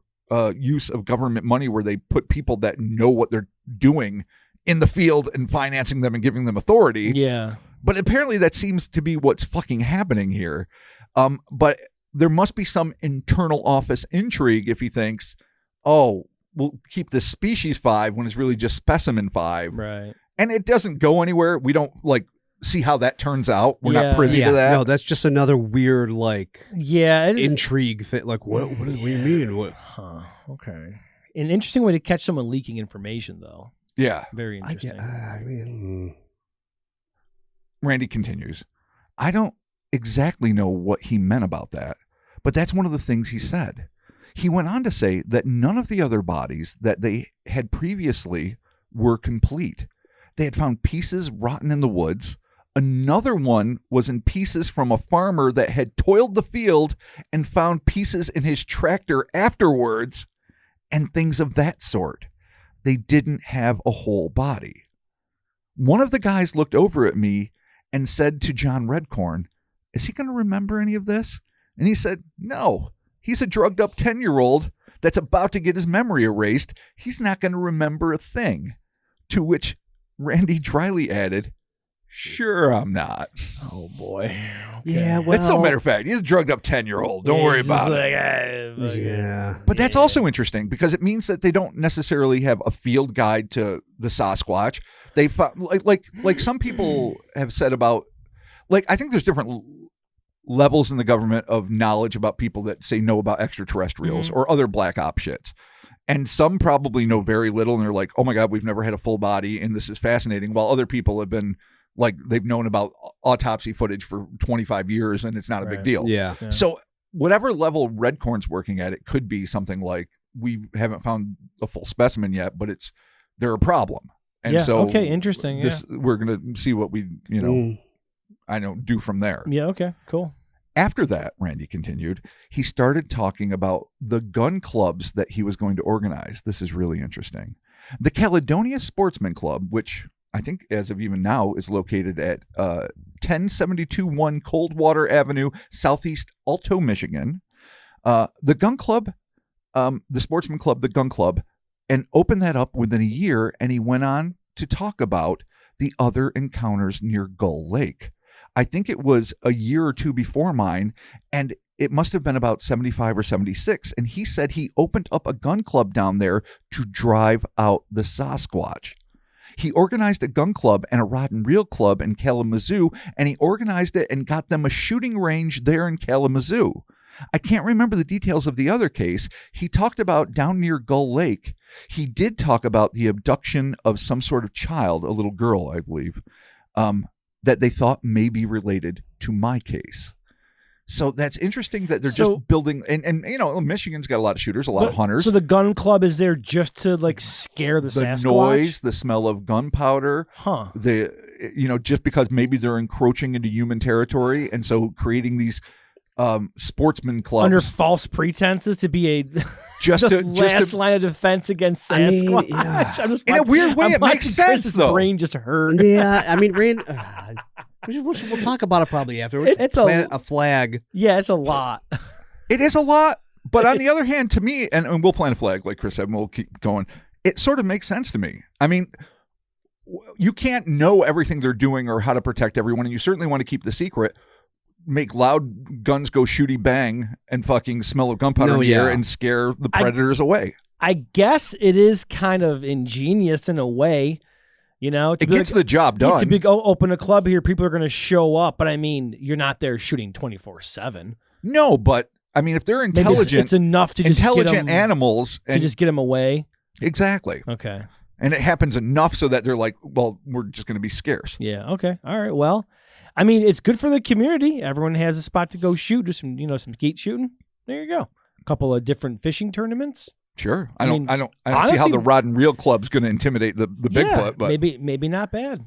use of government money where they put people that know what they're doing in the field and financing them and giving them authority. Yeah. But apparently that seems to be what's fucking happening here. But there must be some internal office intrigue if he thinks, oh, we'll keep this Species 5 when it's really just Specimen 5. Right. And it doesn't go anywhere. We don't see how that turns out. We're not privy to that. No, that's just another weird intrigue thing. Like what do you mean? What? Huh. Okay. An interesting way to catch someone leaking information, though. Yeah. Very interesting. Randy continues. I don't exactly know what he meant about that, but that's one of the things he said. He went on to say that none of the other bodies that they had previously were complete. They had found pieces rotten in the woods. Another one was in pieces from a farmer that had toiled the field and found pieces in his tractor afterwards, and things of that sort. They didn't have a whole body. One of the guys looked over at me and said to John Redcorn, "Is he going to remember any of this?" And he said, "No, he's a drugged up 10-year-old that's about to get his memory erased. He's not going to remember a thing." To which Randy dryly added, "Sure, I'm not." Oh, boy. Okay. Yeah, well... That's so matter of fact. He's a drugged up 10-year-old. Don't worry about it. Yeah. But that's also interesting because it means that they don't necessarily have a field guide to the Sasquatch. They found, like some people have said about, I think there's different levels in the government of knowledge about people that say know about extraterrestrials or other black op shit. And some probably know very little and they're like, "Oh my God, we've never had a full body and this is fascinating." While other people have been they've known about autopsy footage for 25 years and it's not a big deal. Yeah. So whatever level Redcorn's working at, it could be something like, we haven't found a full specimen yet, but they're a problem. And so okay, interesting. We're going to see what we, do from there. Yeah, okay, cool. After that, Randy continued, he started talking about the gun clubs that he was going to organize. This is really interesting. The Caledonia Sportsman Club, which I think as of even now is located at 10721 Coldwater Avenue, Southeast Alto, Michigan. The gun club, the Sportsman Club, the gun club, and opened that up within a year. And he went on to talk about the other encounters near Gull Lake. I think it was a year or two before mine, and it must have been about 75 or 76. And he said he opened up a gun club down there to drive out the Sasquatch. He organized a gun club and a rod and reel club in Kalamazoo, and he organized it and got them a shooting range there in Kalamazoo. I can't remember the details of the other case. He talked about down near Gull Lake. He did talk about the abduction of some sort of child, a little girl, I believe, that they thought may be related to my case. So that's interesting that they're just building, and Michigan's got a lot of shooters, a lot of hunters. So the gun club is there just to scare the Sasquatch? The noise, the smell of gunpowder, just because maybe they're encroaching into human territory, and so creating these sportsman clubs under false pretenses to be a last line of defense against Sasquatch. I'm just in a weird way, it makes sense though. Brain just hurt. Yeah, I mean, Rand. We'll talk about it probably afterwards. It's a flag. Yeah, it's a lot. It is a lot. But on the other hand, to me, and we'll plant a flag, like Chris said, and we'll keep going. It sort of makes sense to me. I mean, you can't know everything they're doing or how to protect everyone, and you certainly want to keep the secret. Make loud guns go shooty bang and fucking smell of gunpowder in the air and scare the predators away. I guess it is kind of ingenious in a way. It gets the job done. To open a club here, people are going to show up. But I mean, you're not there shooting 24/7. No, but I mean, if they're intelligent, it's enough to just intelligent animals to just get them away. Exactly. Okay. And it happens enough so that they're like, well, we're just going to be scarce. Yeah. Okay. All right. Well, I mean, it's good for the community. Everyone has a spot to go shoot. Do some, some skeet shooting. There you go. A couple of different fishing tournaments. Sure. I don't honestly, see how the rod and reel club's going to intimidate the Bigfoot, but maybe not bad,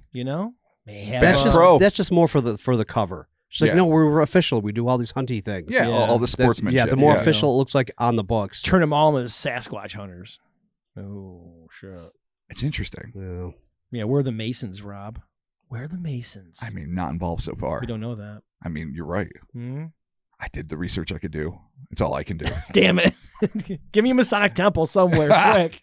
That's just more for the cover. It's like, no, we're official. We do all these hunty things. Yeah, all the sportsmanship. Yeah, the more official it looks like on the books. Turn them all into Sasquatch hunters. Oh, shit. It's interesting. Yeah, we're the Masons, Rob. We're the Masons. I mean, not involved so far. We don't know that. I mean, you're right. Mm-hmm. I did the research I could do. It's all I can do. Damn it. Give me a Masonic temple somewhere quick.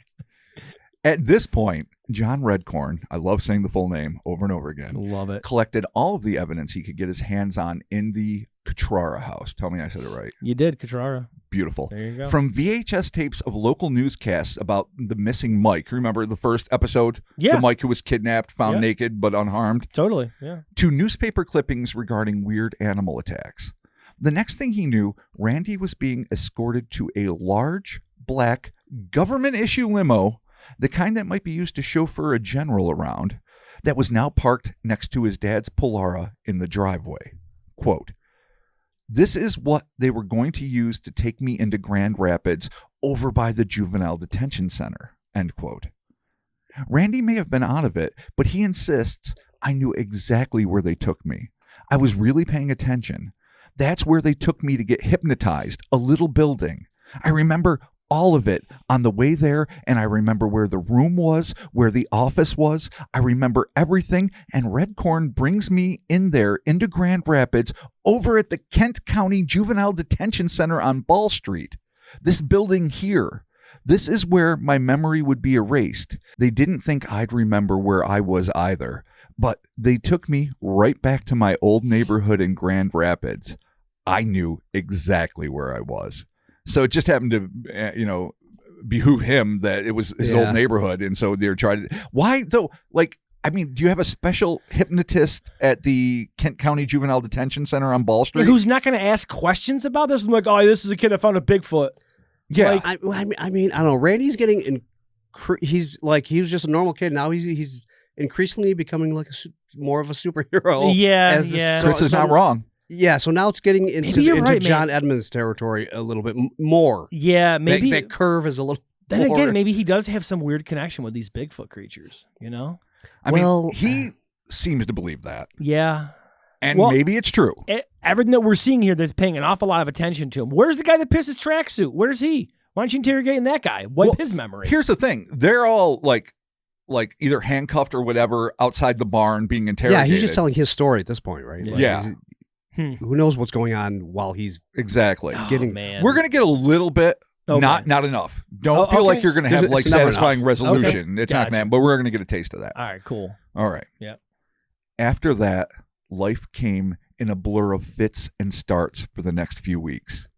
At this point, John Redcorn, I love saying the full name over and over again. Love it. Collected all of the evidence he could get his hands on in the Cutrara house. Tell me I said it right. You did, Cutrara. Beautiful. There you go. From VHS tapes of local newscasts about the missing Mike. Remember the first episode? Yeah. The Mike who was kidnapped, found naked, but unharmed. Totally, yeah. To newspaper clippings regarding weird animal attacks. The next thing he knew, Randy was being escorted to a large, black, government-issue limo, the kind that might be used to chauffeur a general around, that was now parked next to his dad's Polara in the driveway. Quote, "This is what they were going to use to take me into Grand Rapids over by the juvenile detention center." End quote. Randy may have been out of it, but he insists, "I knew exactly where they took me. I was really paying attention. That's where they took me to get hypnotized, a little building. I remember all of it on the way there, and I remember where the room was, where the office was. I remember everything, and Redcorn brings me in there into Grand Rapids over at the Kent County Juvenile Detention Center on Ball Street. This building here. This is where my memory would be erased. They didn't think I'd remember where I was either, but they took me right back to my old neighborhood in Grand Rapids. I knew exactly where I was." So it just happened to, behoove him that it was his old neighborhood. And so they're trying to, why though? Like, I mean, do you have a special hypnotist at the Kent County Juvenile Detention Center on Ball Street? Who's not going to ask questions about this? I'm like, oh, this is a kid that found a Bigfoot. Yeah. I mean, I don't know. Randy's getting, he was just a normal kid. Now he's increasingly becoming like more of a superhero. Yeah. Chris is not wrong. Yeah, so now it's getting into right, John Edmonds territory a little bit more. Yeah, maybe that curve is a little. Then more. again, maybe he does have some weird connection with these Bigfoot creatures. I mean, he seems to believe that. Yeah, and maybe it's true. Everything that we're seeing here, that's paying an awful lot of attention to him. Where's the guy that pissed his tracksuit? Where's he? Why aren't you interrogating that guy? Wipe his memory. Here's the thing: they're all like either handcuffed or whatever outside the barn being interrogated. Yeah, he's just telling his story at this point, right? Yeah. Who knows what's going on while he's exactly getting? Man. We're gonna get a little bit, not enough. Don't feel like you're gonna have like satisfying resolution. Okay. It's not gonna happen, but we're gonna get a taste of that. All right, cool. All right. Yeah. After that, life came in a blur of fits and starts for the next few weeks.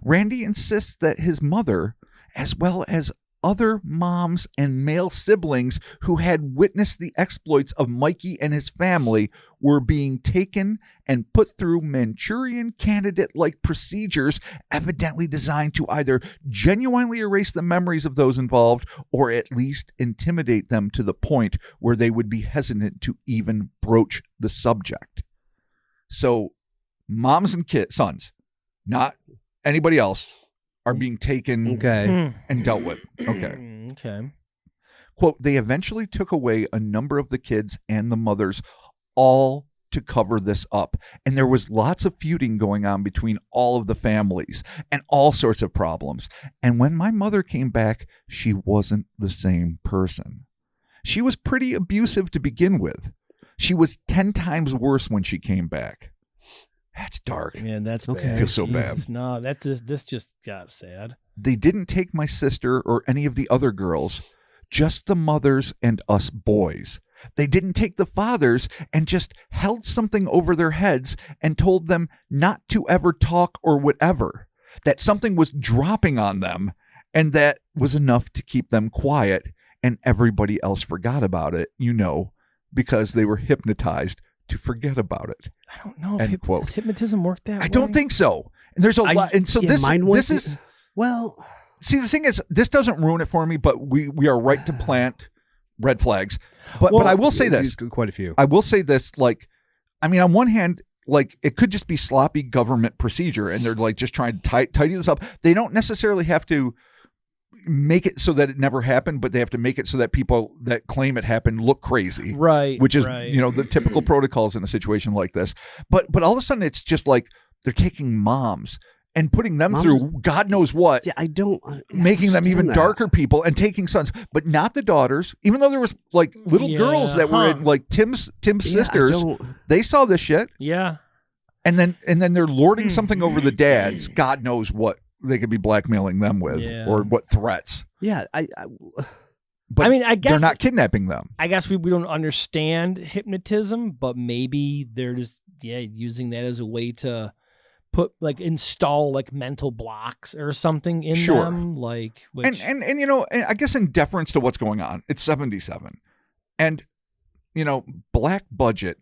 Randy insists that his mother, as well as other moms and male siblings who had witnessed the exploits of Mikey and his family, were being taken and put through Manchurian candidate-like procedures evidently designed to either genuinely erase the memories of those involved or at least intimidate them to the point where they would be hesitant to even broach the subject. So moms and sons, not anybody else, are being taken and dealt with. Okay. Quote, "They eventually took away a number of the kids and the mothers, all to cover this up. And there was lots of feuding going on between all of the families and all sorts of problems. And when my mother came back, she wasn't the same person. She was pretty abusive to begin with. She was 10 times worse when she came back." That's dark. Man, that's okay. bad. I feel so bad. No, this just got sad. "They didn't take my sister or any of the other girls, just the mothers and us boys. They didn't take the fathers and just held something over their heads and told them not to ever talk or whatever, that something was dropping on them and that was enough to keep them quiet, and everybody else forgot about it, because they were hypnotized to forget about it." I don't know if does hypnotism work that way? I don't think so. And there's a lot. And so this is, well, see, the thing is, this doesn't ruin it for me, but we are right to plant red flags. But I will say this. Quite a few. I will say this, on one hand, it could just be sloppy government procedure and they're just trying to tidy this up. They don't necessarily have to make it so that it never happened, but they have to make it so that people that claim it happened look crazy. Right. Which is, right. The typical protocols in a situation like this. But all of a sudden it's just like they're taking moms and putting them through God knows what. Yeah, I don't. Making them even darker people and taking sons, but not the daughters, even though there was little girls that were in Tim's sisters. They saw this shit. Yeah. And then they're lording something over the dads. God knows what they could be blackmailing them with or what threats. Yeah. But I guess they're not kidnapping them. I guess we don't understand hypnotism, but maybe they're just using that as a way to install like mental blocks or something in Sure. them, like which And you know, and I guess in deference to what's going on, it's 77, and you know, black budget,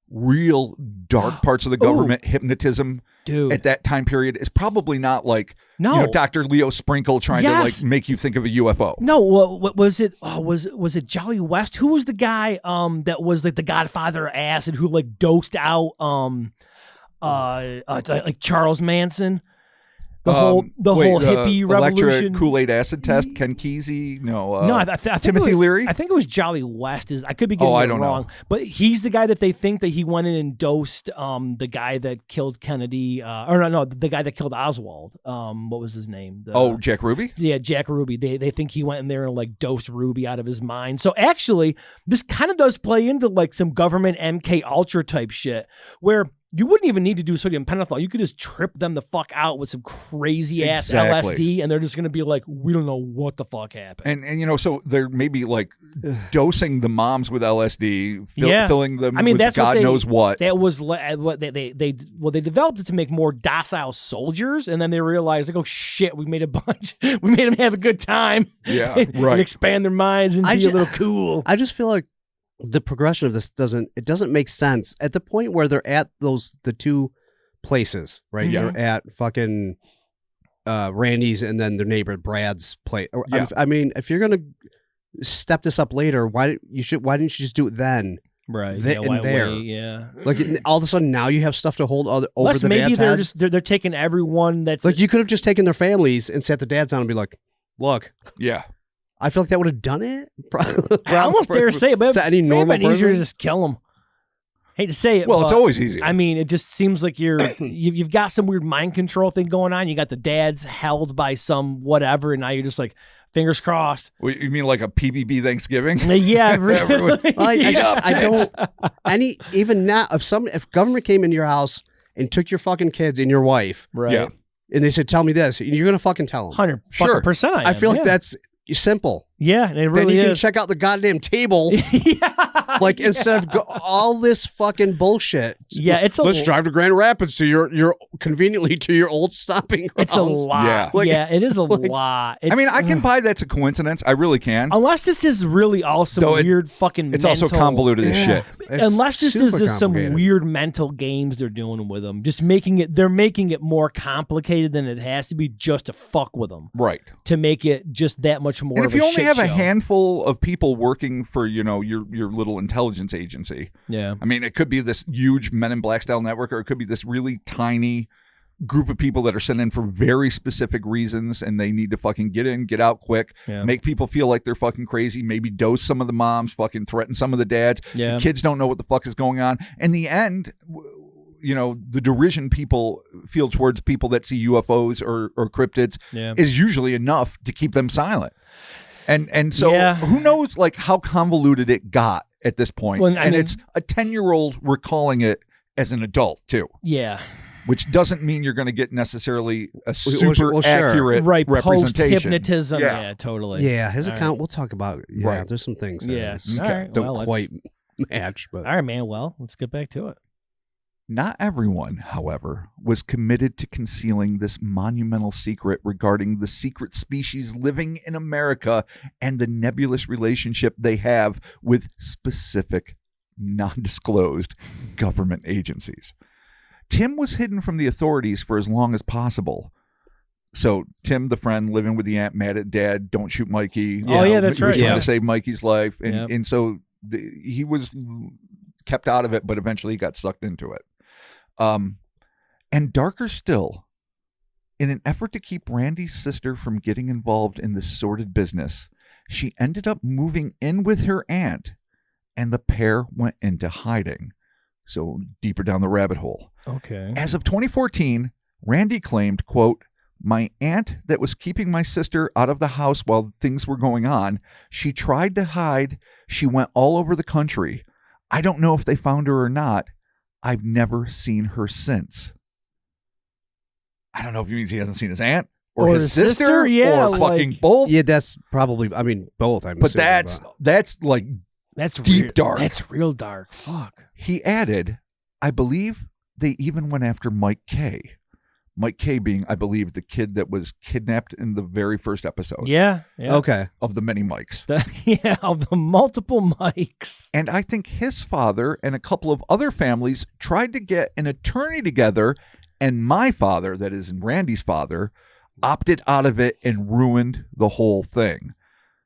real dark parts of the government, hypnotism dude at that time period is probably not like you know, Dr. Leo Sprinkle trying to like make you think of a UFO. No, what was it? Oh, was it Jolly West? Who was the guy that was like the godfather of acid who like dosed out like Charles Manson? The whole hippie revolution. Electric Kool-Aid acid test. Ken Kesey. No, I think Timothy Leary. I think it was Jolly West. I could be getting it wrong. But he's the guy that they think that he went in and dosed the guy that killed Kennedy. The guy that killed Oswald. What was his name? Jack Ruby? Yeah, Jack Ruby. They think he went in there and like dosed Ruby out of his mind. So actually, this kind of does play into like some government MK Ultra type shit where you wouldn't even need to do sodium pentothal. You could just trip them the fuck out with some crazy ass LSD, and they're just going to be like, we don't know what the fuck happened. And you know, so they're maybe like dosing the moms with LSD, filling them with that's God knows what. That was what they developed it to make more docile soldiers, and then they realized like, oh shit, we made a bunch. We made them have a good time. Yeah, and expand their minds and be a little cool. I just feel like the progression of this doesn't make sense at the point where they're at the two places, right? Yeah. They're at fucking Randy's and then their neighbor Brad's place. Yeah. I mean, if you're gonna step this up later, why didn't you just do it then? Right. There. Like all of a sudden now you have stuff to hold over the maybe dad's they're taking everyone that's like you could have just taken their families and sat the dads down and be like, look. Yeah. I feel like that would have done it. I almost dare say it, but any normal person? Easier to just kill them. Hate to say it. Well, but, it's always easy. I mean, it just seems like you've got some weird mind control thing going on. You got the dads held by some whatever, and now you're just like, fingers crossed. Well, you mean like a PBB Thanksgiving? Yeah, really. I don't. Even now, if government came into your house and took your fucking kids and your wife, right? Yeah. And they said, "Tell me this," you're gonna fucking tell them. 100%. I feel like that's simple. Yeah, and it really then you is. can check out the goddamn table. Instead of all this fucking bullshit. Yeah, let's drive to Grand Rapids to your conveniently to your old stomping grounds. It's a lot. Yeah, it is a lot. I mean, I can buy that's a coincidence. I really can. Unless this is really awesome, weird fucking. It's also convoluted as shit. Unless this is just some weird mental games they're doing with them, they're making it more complicated than it has to be just to fuck with them, right? To make it just that much more. And if you only have show. A handful of people working for your little intelligence agency, I mean, it could be this huge Men in Black style network, or it could be this really tiny group of people that are sent in for very specific reasons, and they need to fucking get in, get out quick, make people feel like they're fucking crazy, maybe dose some of the moms, fucking threaten some of the dads. The kids don't know what the fuck is going on. In the end, you know, the derision people feel towards people that see UFOs or cryptids is usually enough to keep them silent. And so who knows like how convoluted it got at this point. Well, I mean, it's a 10-year-old recalling it as an adult too. Yeah. Which doesn't mean you're going to get necessarily a super accurate representation. Post-hypnotism. Yeah, totally. Yeah, his account, we'll talk about it. Yeah, there's some things don't quite match. But. All right, man. Well, let's get back to it. Not everyone, however, was committed to concealing this monumental secret regarding the secret species living in America and the nebulous relationship they have with specific, non-disclosed government agencies. Tim was hidden from the authorities for as long as possible. So Tim, the friend living with the aunt, mad at dad, don't shoot Mikey. That's right. He was trying to save Mikey's life. And so he was kept out of it, but eventually he got sucked into it. And darker still, in an effort to keep Randy's sister from getting involved in this sordid business, she ended up moving in with her aunt, and the pair went into hiding. So deeper down the rabbit hole. Okay. As of 2014, Randy claimed, quote, "My aunt that was keeping my sister out of the house while things were going on, she tried to hide. She went all over the country. I don't know if they found her or not. I've never seen her since." I don't know if he means he hasn't seen his aunt or his sister or fucking both. Yeah, that's probably, both. But that's deep weird. Dark. That's real dark. Fuck. He added, "I believe they even went after Mike K. Mike K being, I believe, the kid that was kidnapped in the very first episode. Yeah. Okay. Of the many Mikes. Of the multiple Mikes. And I think his father and a couple of other families tried to get an attorney together, and my father, that is Randy's father, opted out of it and ruined the whole thing.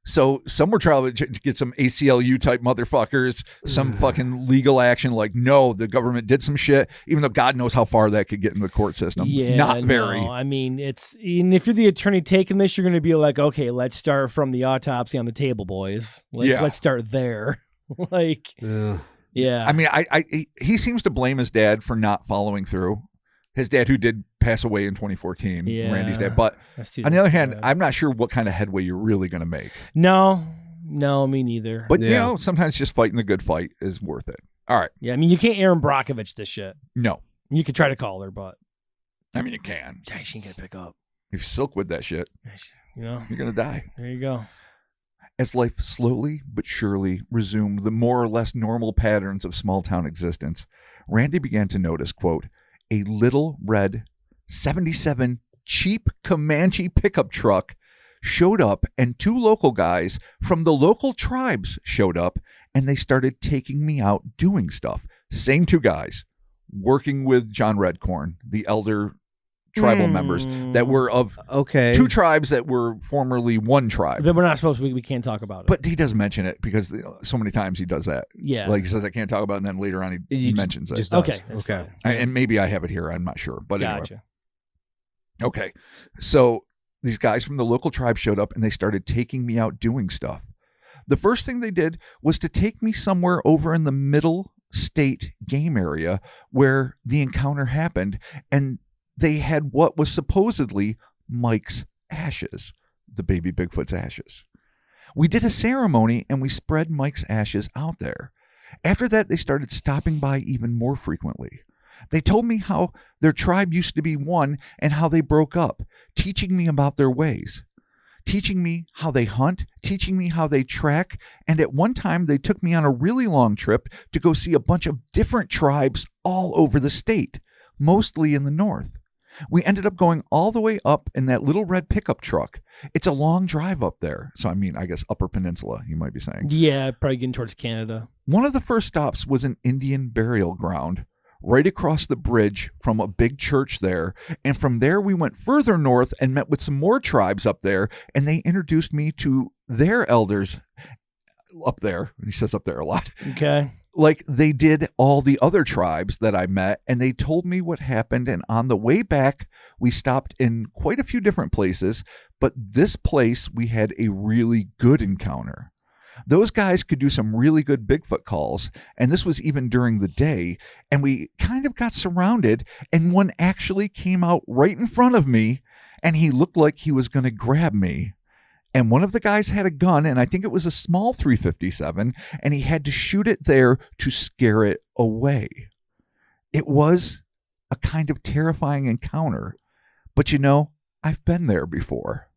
So some were trying to get some ACLU type motherfuckers, some fucking legal action. Like, no, the government did some shit, even though God knows how far that could get in the court system. Yeah, not very. No, I mean, and if you're the attorney taking this, you're going to be like, okay, let's start from the autopsy on the table, boys. Let's start there. Yeah. I mean, he seems to blame his dad for not following through. His dad, who did pass away in 2014, Randy's dad. But on the other hand, I'm not sure what kind of headway you're really going to make. No, me neither. But, sometimes just fighting the good fight is worth it. All right. Yeah, I mean, you can't Aaron Brockovich this shit. No. You could try to call her, but. I mean, you can. She ain't going to pick up. If Silk with that shit, you're going to die. There you go. As life slowly but surely resumed the more or less normal patterns of small-town existence, Randy began to notice, quote, a little red 77 cheap Comanche pickup truck showed up, and two local guys from the local tribes showed up, and they started taking me out doing stuff. Same two guys working with John Redcorn, the elder tribal members that were of two tribes that were formerly one tribe. But we're not supposed to, we can't talk about it. But he doesn't mention it because so many times he does that. Yeah. Like he says, I can't talk about it, and then later on he mentions it. Okay. And maybe I have it here. I'm not sure. But gotcha. Anyway. Okay. So these guys from the local tribe showed up, and they started taking me out doing stuff. The first thing they did was to take me somewhere over in the middle state game area where the encounter happened, and they had what was supposedly Mike's ashes, the baby Bigfoot's ashes. We did a ceremony, and we spread Mike's ashes out there. After that, they started stopping by even more frequently. They told me how their tribe used to be one and how they broke up, teaching me about their ways, teaching me how they hunt, teaching me how they track, and at one time they took me on a really long trip to go see a bunch of different tribes all over the state, mostly in the north. We ended up going all the way up in that little red pickup truck. It's a long drive up there. So, I mean, I guess Upper Peninsula, you might be saying. Yeah, probably getting towards Canada. One of the first stops was an Indian burial ground right across the bridge from a big church there. And from there, we went further north and met with some more tribes up there. And they introduced me to their elders up there. He says up there a lot. Okay. Like they did all the other tribes that I met, and they told me what happened. And on the way back, we stopped in quite a few different places, but this place we had a really good encounter. Those guys could do some really good Bigfoot calls, and this was even during the day, and we kind of got surrounded, and one actually came out right in front of me, and he looked like he was going to grab me. And one of the guys had a gun, and I think it was a small 357, and he had to shoot it there to scare it away. It was a kind of terrifying encounter. But I've been there before.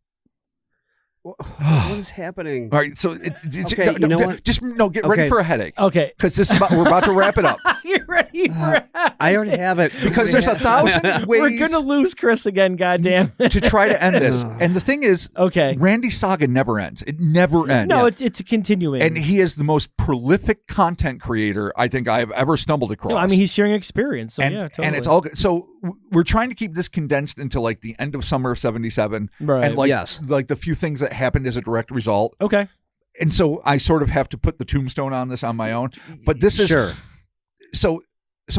What is happening? All right, so okay, you know what? Just get ready for a headache. Okay, because we're about to wrap it up. You're ready for it? I already have it because there's 1,000 ways. We're gonna lose Chris again. Goddamn to try to end this. And the thing is, Randy's saga never ends. It never ends. No, it's continuing. And he is the most prolific content creator I think I've ever stumbled across. No, I mean, he's sharing experience. So yeah, totally. And it's all good. So we're trying to keep this condensed into like the end of summer of '77, right? And like the few things that happened as a direct result. Okay. And so I sort of have to put the tombstone on this on my own. But this is sure. So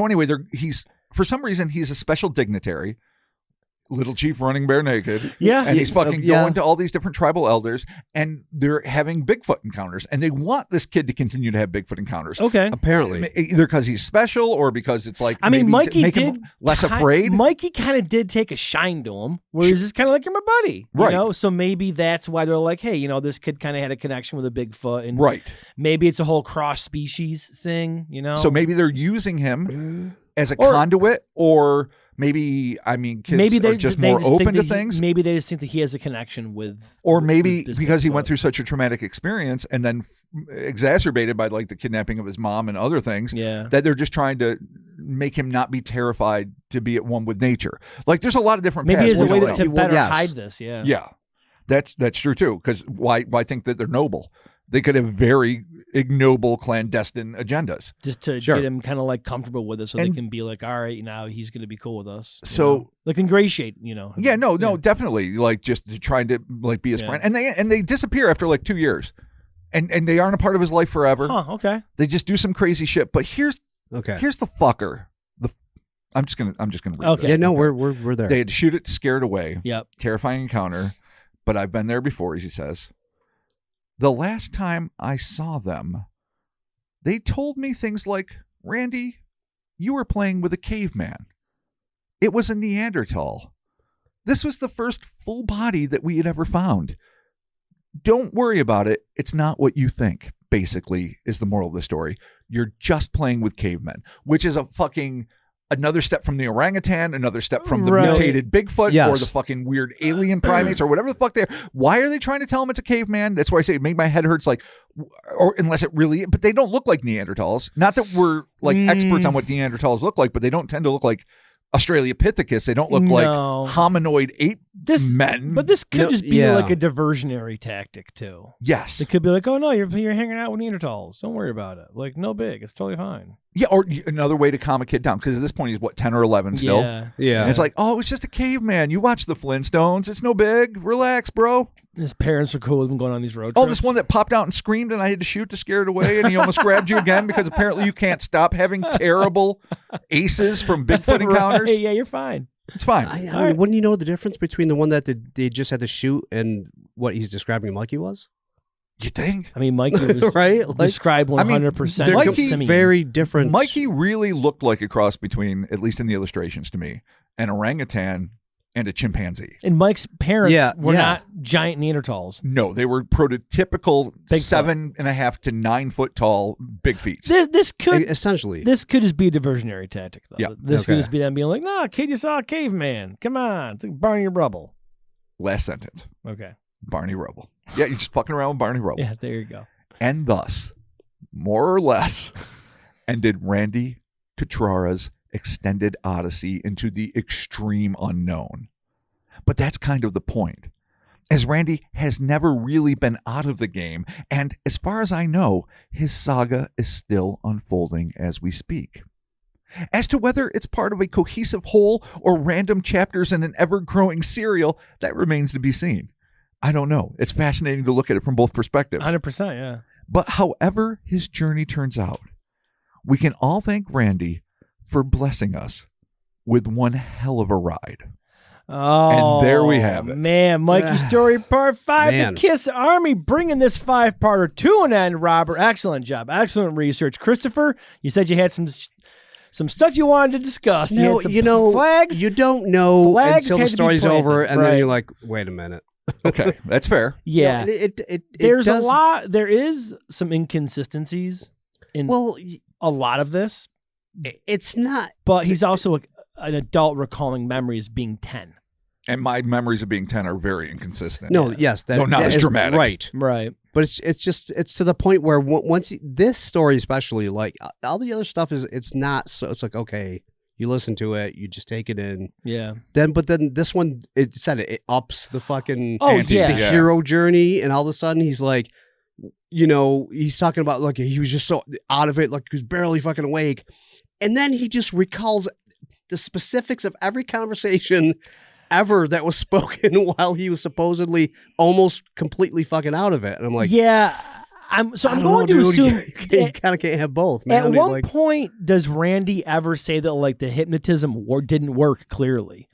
anyway, he's for some reason he's a special dignitary. Little Chief running bare naked. Yeah. And he's fucking going to all these different tribal elders, and they're having Bigfoot encounters, and they want this kid to continue to have Bigfoot encounters. Okay. Apparently. Either because he's special or because it's like, I mean, Mikey make did him less afraid. Mikey kind of did take a shine to him, where he's just kind of like, you're my buddy. Right. So maybe that's why they're like, hey, this kid kind of had a connection with a Bigfoot. And right. Maybe it's a whole cross species thing, So maybe they're using him as a conduit, or maybe, I mean, kids are just more open to things. Maybe they just think that he has a connection with... Or maybe with because he went through such a traumatic experience and then exacerbated by like the kidnapping of his mom and other things, that they're just trying to make him not be terrified to be at one with nature. Like there's a lot of different Maybe paths. there's a way Well, to better yes. hide this. Yeah. yeah, that's true too. Because why think that they're noble? They could have very ignoble clandestine agendas. Just to Sure. get him kind of like comfortable with it, so And- they can be like, all right, now he's going to be cool with us. you So- know? like ingratiate, you know. Yeah, no, definitely. Like just trying to like be his Yeah. friend, and they disappear after like 2 years, and they aren't a part of his life forever. Huh? Okay. They just do some crazy shit. But here's the fucker. I'm just gonna read Okay. this. Yeah, no, we're there. They had to shoot it, scare it away. Yep. Terrifying encounter, but I've been there before, as he says. The last time I saw them, they told me things like, Randy, you were playing with a caveman. It was a Neanderthal. This was the first full body that we had ever found. Don't worry about it. It's not what you think, basically, is the moral of the story. You're just playing with cavemen, which is a fucking another step from the orangutan, another step from the Right. mutated Bigfoot Yes. or the fucking weird alien primates or whatever the fuck they're. Why are they trying to tell him it's a caveman? That's why I say it make my head hurts. Like, or unless it really, but they don't look like Neanderthals. Not that we're like experts on what Neanderthals look like, but they don't tend to look like Australopithecus. They don't look like No. hominoid ape men. But this could No, just be yeah. like a diversionary tactic too. Yes. It could be like, oh no, you're hanging out with Neanderthals. Don't worry about it. Like, no big. It's totally fine. Yeah, or another way to calm a kid down, because at this point he's what, 10 or 11 still. Yeah. Yeah. And it's like, oh, it's just a caveman. You watch the Flintstones. It's no big. Relax, bro. His parents are cool with him going on these road Oh, trips. this one that popped out and screamed and I had to shoot to scare it away and he almost grabbed you again because apparently you can't stop having terrible aces from Bigfoot encounters. Right, yeah, you're fine. It's fine. I mean, Alright. wouldn't you know the difference between the one that they just had to shoot and what he's describing Mikey was? You think? I mean, Mikey was Right? Like, described 100% they're Mikey- simian. very different. Mikey really looked like a cross between, at least in the illustrations to me, an orangutan and a chimpanzee. And Mike's parents Yeah, were yeah. not giant Neanderthals. No, they were prototypical Bigfoot. 7.5 to 9 foot tall big feet. This could essentially. this could just be a diversionary tactic, though. Yeah. This could Okay. just be them being like, "Nah, kid, you saw a caveman. Come on, it's like Barney Rubble." Last sentence. Okay, Barney Rubble. Yeah, you're just fucking around with Barney Rubble. yeah, there you go. And thus, more or less, ended Randy Cutrara's extended odyssey into the extreme unknown. But that's kind of the point, as Randy has never really been out of the game, and as far as I know, his saga is still unfolding as we speak. As to whether it's part of a cohesive whole or random chapters in an ever-growing serial, that remains to be seen. I don't know. It's fascinating to look at it from both perspectives. 100%, yeah. But however his journey turns out, we can all thank Randy for blessing us with one hell of a ride. Oh, And there we have it. Man, Mikey's story part 5, Man. the Kiss Army, bringing this 5-parter to an end. Robert, excellent job. Excellent research. Christopher, you said you had some stuff you wanted to discuss. No, had some you know, flags. you don't know Flags until had the to be story's planted, over, and right. then you're like, wait a minute. Okay, that's fair. Yeah. No, it There's does, a lot. There is some inconsistencies in Well, a lot of this, it's not. but he's also an adult recalling memories being 10. And my memories of being 10 are very inconsistent. No, yes, that, No, not that as is dramatic. right? Right. But it's to the point where once this story, especially, like all the other stuff, it's not so. It's like, okay, you listen to it, you just take it in. Yeah. Then this one, it ups the fucking Oh, Ante, yeah. the hero journey, and all of a sudden he's like, you know, he's talking about like he was just so out of it, like he was barely fucking awake, and then he just recalls the specifics of every conversation ever that was spoken while he was supposedly almost completely fucking out of it, and I'm like, Yeah. I'm I going don't to know, dude. assume. You kind of can't have both, man. At one Like, point, does Randy ever say that like the hypnotism didn't work clearly?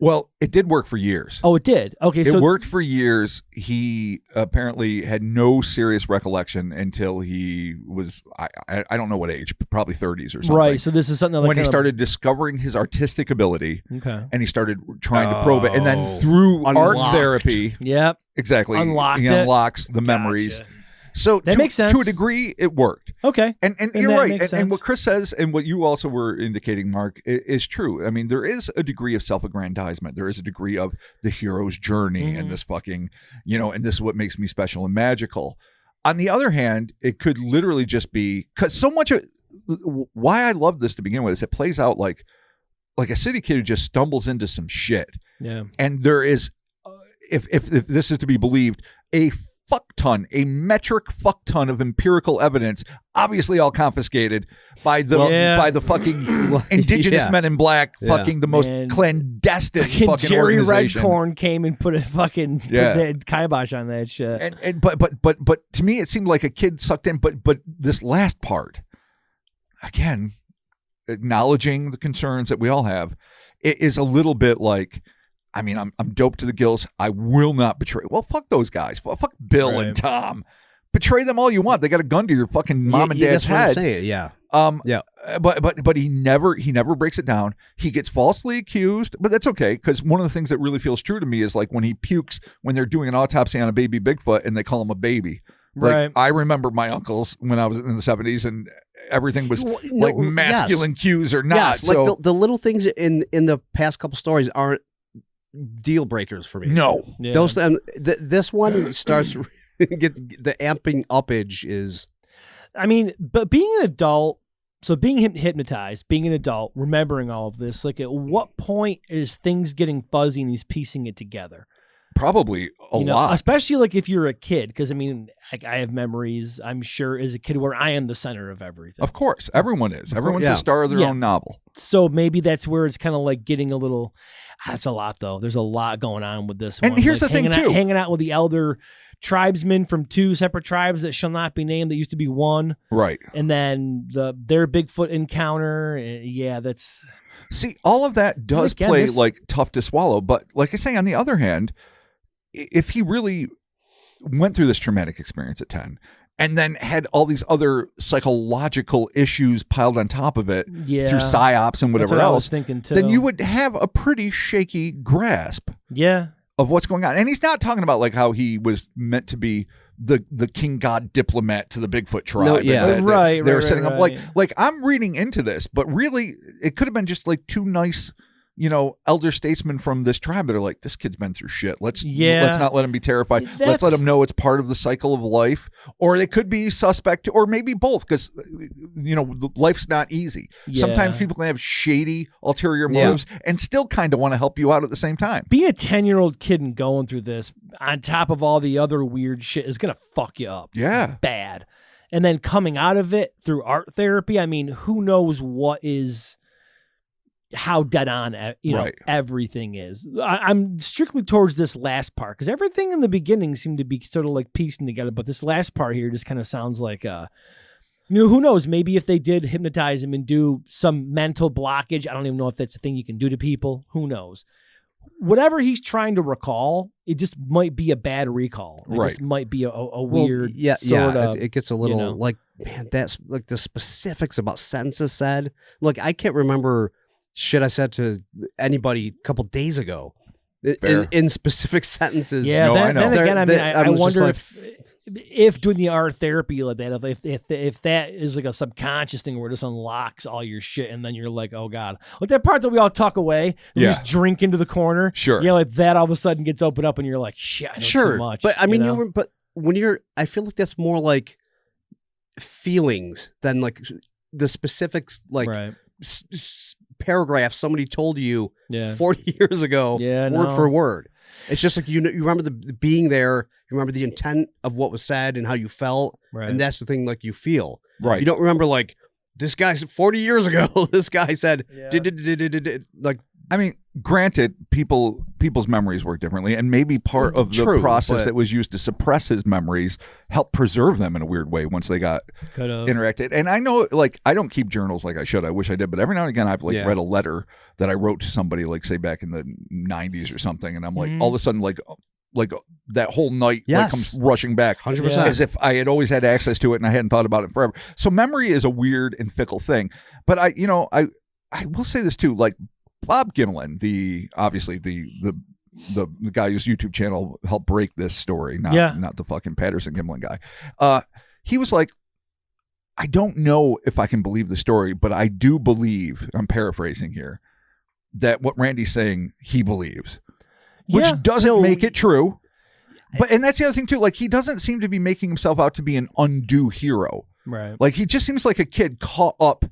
Well, it did work for years. Oh, it did. Okay, It so worked for years. He apparently had no serious recollection until he was, I don't know what age, probably 30s or something. right. So this is something that When he kind of- started discovering his artistic ability Okay. and he started trying to probe it. And Oh. then through art Unlocked. therapy, Yep. exactly, Unlocked he it. unlocks the memories. Gotcha. So That makes sense. To a degree, it worked. Okay. And And you're that right. makes And what sense. Chris says and what you also were indicating, Mark, is true. I mean, there is a degree of self-aggrandizement. There is a degree of the hero's journey and this fucking, and this is what makes me special and magical. On the other hand, it could literally just be because so much of why I love this to begin with is it plays out like a city kid who just stumbles into some shit. Yeah. And there is, if this is to be believed, a metric fuck ton of empirical evidence, obviously all confiscated by the fucking indigenous men in black, fucking the most clandestine fucking Jerry organization. Redcorn came and put a fucking put the kibosh on that shit. But to me it seemed like a kid sucked in. But this last part, again, acknowledging the concerns that we all have, it is a little bit like, I mean, I'm dope to the gills. I will not betray. Well, fuck those guys. Fuck Bill and Tom. Betray them all you want. They got a gun to your fucking mom and dad's head. That's what I'm saying. Yeah. But he never breaks it down. He gets falsely accused, but that's okay, because one of the things that really feels true to me is like when he pukes when they're doing an autopsy on a baby Bigfoot and they call him a baby. Like, right. I remember my uncles when I was in the 70s and everything was like masculine cues or not. Yes, so like the little things in the past couple stories aren't deal breakers for me. No. Yeah. Those this one starts get the amping upage is. I mean, but being an adult, so being hypnotized, being an adult, remembering all of this, like at what point is things getting fuzzy and he's piecing it together? Probably a lot. Especially like if you're a kid, because I mean, I have memories, I'm sure, as a kid where I am the center of everything. Of course. Everyone is. Everyone's the star of their own novel. So maybe that's where it's kind of like getting a little, that's a lot though. There's a lot going on with this one. And here's the thing too. Hanging out with the elder tribesmen from two separate tribes that shall not be named that used to be one. Right. And then their Bigfoot encounter. Yeah, that's... See, all of that does play like tough to swallow. But like I say, on the other hand, if he really went through this traumatic experience at 10 and then had all these other psychological issues piled on top of it through psyops and whatever else, thinking too. then you would have a pretty shaky grasp of what's going on. And he's not talking about like how he was meant to be the king god diplomat to the Bigfoot tribe. No, They're setting up like I'm reading into this, but really it could have been just like two nice, elder statesmen from this tribe that are like, this kid's been through shit. Let's not let him be terrified. Let's let him know it's part of the cycle of life. Or they could be suspect, or maybe both, because life's not easy. Sometimes people can have shady ulterior motives and still kind of want to help you out at the same time. Being a 10-year-old kid and going through this on top of all the other weird shit is gonna fuck you up. Yeah, bad. And then coming out of it through art therapy, I mean, who knows how dead on everything is. I'm strictly towards this last part because everything in the beginning seemed to be sort of like piecing together, but this last part here just kind of sounds like who knows, maybe if they did hypnotize him and do some mental blockage, I don't even know if that's a thing you can do to people, who knows. Whatever he's trying to recall, it just might be a bad recall. It just might be a weird sort of, it gets a little like, man, that's like the specifics about sentences said. Look, I can't remember shit I said to anybody a couple days ago in specific sentences. Yeah, I know. Then again, I wonder if doing the art therapy like that, if that is like a subconscious thing where it just unlocks all your shit and then you're like, oh God. Like that part that we all tuck away and we just drink into the corner. Sure. Yeah, like that all of a sudden gets opened up and you're like, shit, I know too much. But I mean, but when I feel like that's more like feelings than like the specifics, like paragraph somebody told you 40 years ago, word for word. It's just like you remember the being there, you remember the intent of what was said and how you felt, and that's the thing like you feel. Right. You don't remember like this guy 40 years ago. This guy said like. I mean, granted, people's memories work differently, and maybe part of the process that was used to suppress his memories helped preserve them in a weird way once they got interacted. And I know, like, I don't keep journals like I should. I wish I did, but every now and again, I've read a letter that I wrote to somebody, like say back in the 90s or something, and I'm like, all of a sudden, like that whole night comes rushing back 100%. As if I had always had access to it and I hadn't thought about it forever. So memory is a weird and fickle thing. But I will say this too, like, Bob Gimlin, the guy whose YouTube channel helped break this story, not the fucking Patterson Gimlin guy. He was like, I don't know if I can believe the story, but I do believe, I'm paraphrasing here, that what Randy's saying, he believes, which doesn't make it true. And that's the other thing too. Like, he doesn't seem to be making himself out to be an undue hero. Right. Like he just seems like a kid caught up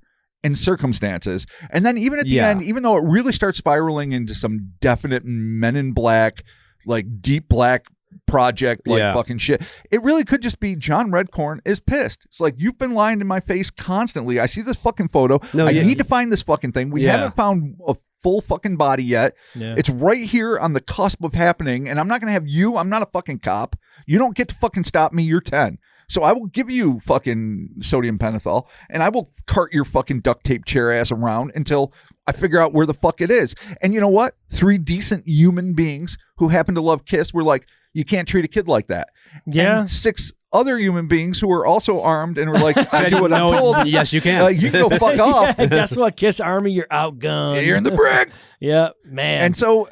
in circumstances. And then even at the end, even though it really starts spiraling into some definite Men in Black, like deep black project, like fucking shit, it really could just be John Redcorn is pissed. It's like, you've been lying in my face constantly. I see this fucking photo. I need to find this fucking thing. We haven't found a full fucking body yet. It's right here on the cusp of happening, and I'm not gonna have you. I'm not a fucking cop. You don't get to fucking stop me. You're 10. So I will give you fucking sodium pentothal, and I will cart your fucking duct tape chair ass around until I figure out where the fuck it is. And you know what? 3 decent human beings who happen to love Kiss were like, you can't treat a kid like that. Yeah. And 6 other human beings who were also armed and were like, I do what I'm told. Yes, you can. You can go fuck off. Yeah, guess what? Kiss Army, you're outgunned. You're in the brig. Yeah, man. And so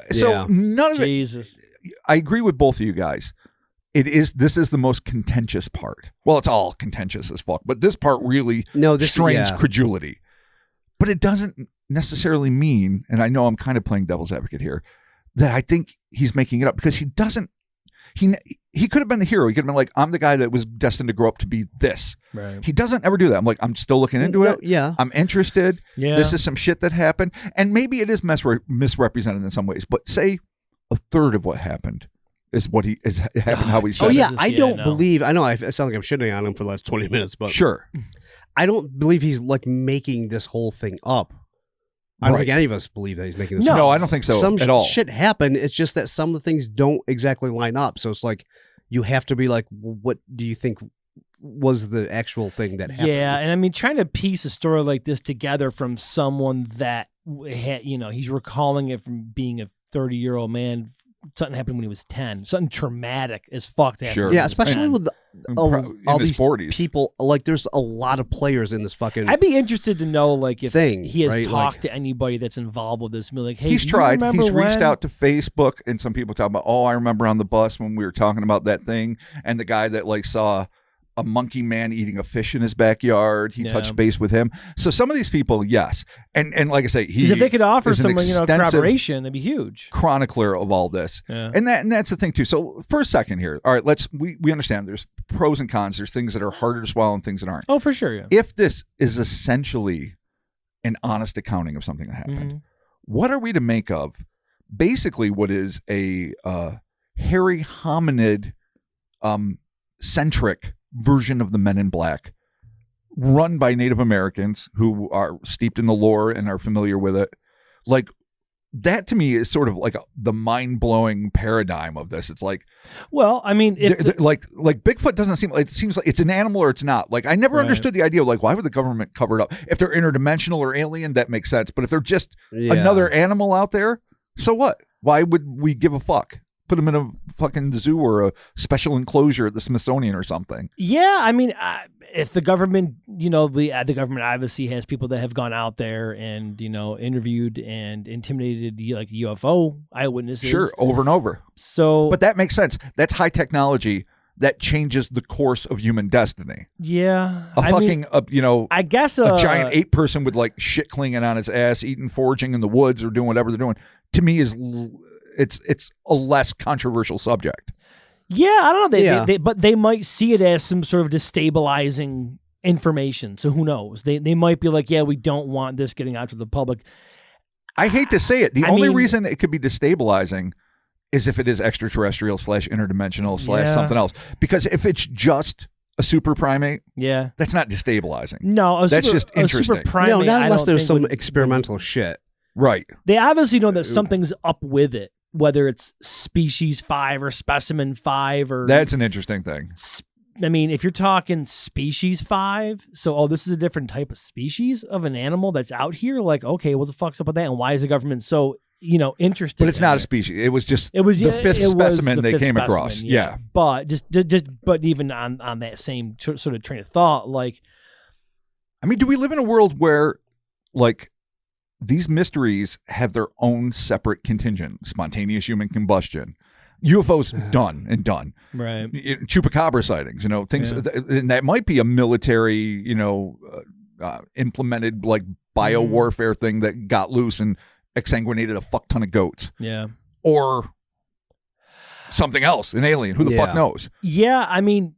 none of Jesus. I agree with both of you guys. This is the most contentious part. Well, it's all contentious as fuck, but this part really strains credulity. But it doesn't necessarily mean, and I know I'm kind of playing devil's advocate here, that I think he's making it up, because he doesn't. He could have been the hero. He could have been like, I'm the guy that was destined to grow up to be this. Right. He doesn't ever do that. I'm like, I'm still looking into it. Yeah. I'm interested. Yeah. This is some shit that happened. And maybe it is misrepresented in some ways, but say a third of what happened is what happened how he said it. I don't believe, I know I sound like I'm shitting on him for the last 20 minutes, but sure. I don't believe he's like making this whole thing up. I don't think any of us believe that he's making this up. No, I don't think so at all. Some shit happened. It's just that some of the things don't exactly line up. So it's like, you have to be like, what do you think was the actual thing that happened? Yeah, and I mean, trying to piece a story like this together from someone that had, he's recalling it from being a 30-year-old man. Something happened when he was 10. Something traumatic as fuck. Sure. Yeah, especially with all these 40s. people. Like, there's a lot of players in this fucking. I'd be interested to know, like, if he has right? talked to anybody that's involved with this. Like, hey, he's tried. He's reached when? out to Facebook, and some people talk about, I remember on the bus when we were talking about that thing, and the guy that like saw a monkey man eating a fish in his backyard. He touched base with him. So some of these people, yes. And like I say, if they could offer someone, corroboration, that'd be huge. Chronicler of all this. Yeah. And that's the thing too. So for a second here, all right, we understand there's pros and cons. There's things that are harder to swallow and things that aren't. Oh, for sure, yeah. If this is essentially an honest accounting of something that happened, what are we to make of basically what is a hairy hominid centric version of the Men in Black, run by Native Americans who are steeped in the lore and are familiar with it? Like, that to me is sort of like the mind-blowing paradigm of this. It's like, well, I mean, like Bigfoot doesn't seem, it seems like it's an animal or it's not. Like, I never understood the idea of like, why would the government cover it up? If they're interdimensional or alien, that makes sense. But if they're just another animal out there, so what? Why would we give a fuck? Put them in a fucking zoo or a special enclosure at the Smithsonian or something. Yeah, I mean, if the government, the government obviously has people that have gone out there and, interviewed and intimidated like UFO eyewitnesses. Sure, over and over. So, but that makes sense. That's high technology that changes the course of human destiny. Yeah. I guess a giant ape person with like shit clinging on its ass, eating, foraging in the woods or doing whatever they're doing, to me is... It's a less controversial subject. Yeah, I don't know. But they might see it as some sort of destabilizing information. So who knows? They might be like, yeah, we don't want this getting out to the public. I hate to say it. The only reason it could be destabilizing is if it is extraterrestrial / interdimensional / something else. Because if it's just a super primate, that's not destabilizing. No, that's just interesting. A super primate, not unless there's some experimental shit. Right. They obviously know that something's up with it. Whether it's species 5 or specimen 5 or... That's an interesting thing. I mean, if you're talking species 5, so, this is a different type of species of an animal that's out here, like, okay, what the fuck's up with that? And why is the government so, interested? But it's not a species. It was just the fifth specimen they came across. Yeah. But but even on that same sort of train of thought, like... I mean, do we live in a world where, like... these mysteries have their own separate contingent, spontaneous human combustion, UFOs done, right? Chupacabra sightings, things, and that might be a military, implemented like bio warfare thing that got loose and exsanguinated a fuck ton of goats, or something else, an alien. Who the fuck knows? Yeah, I mean,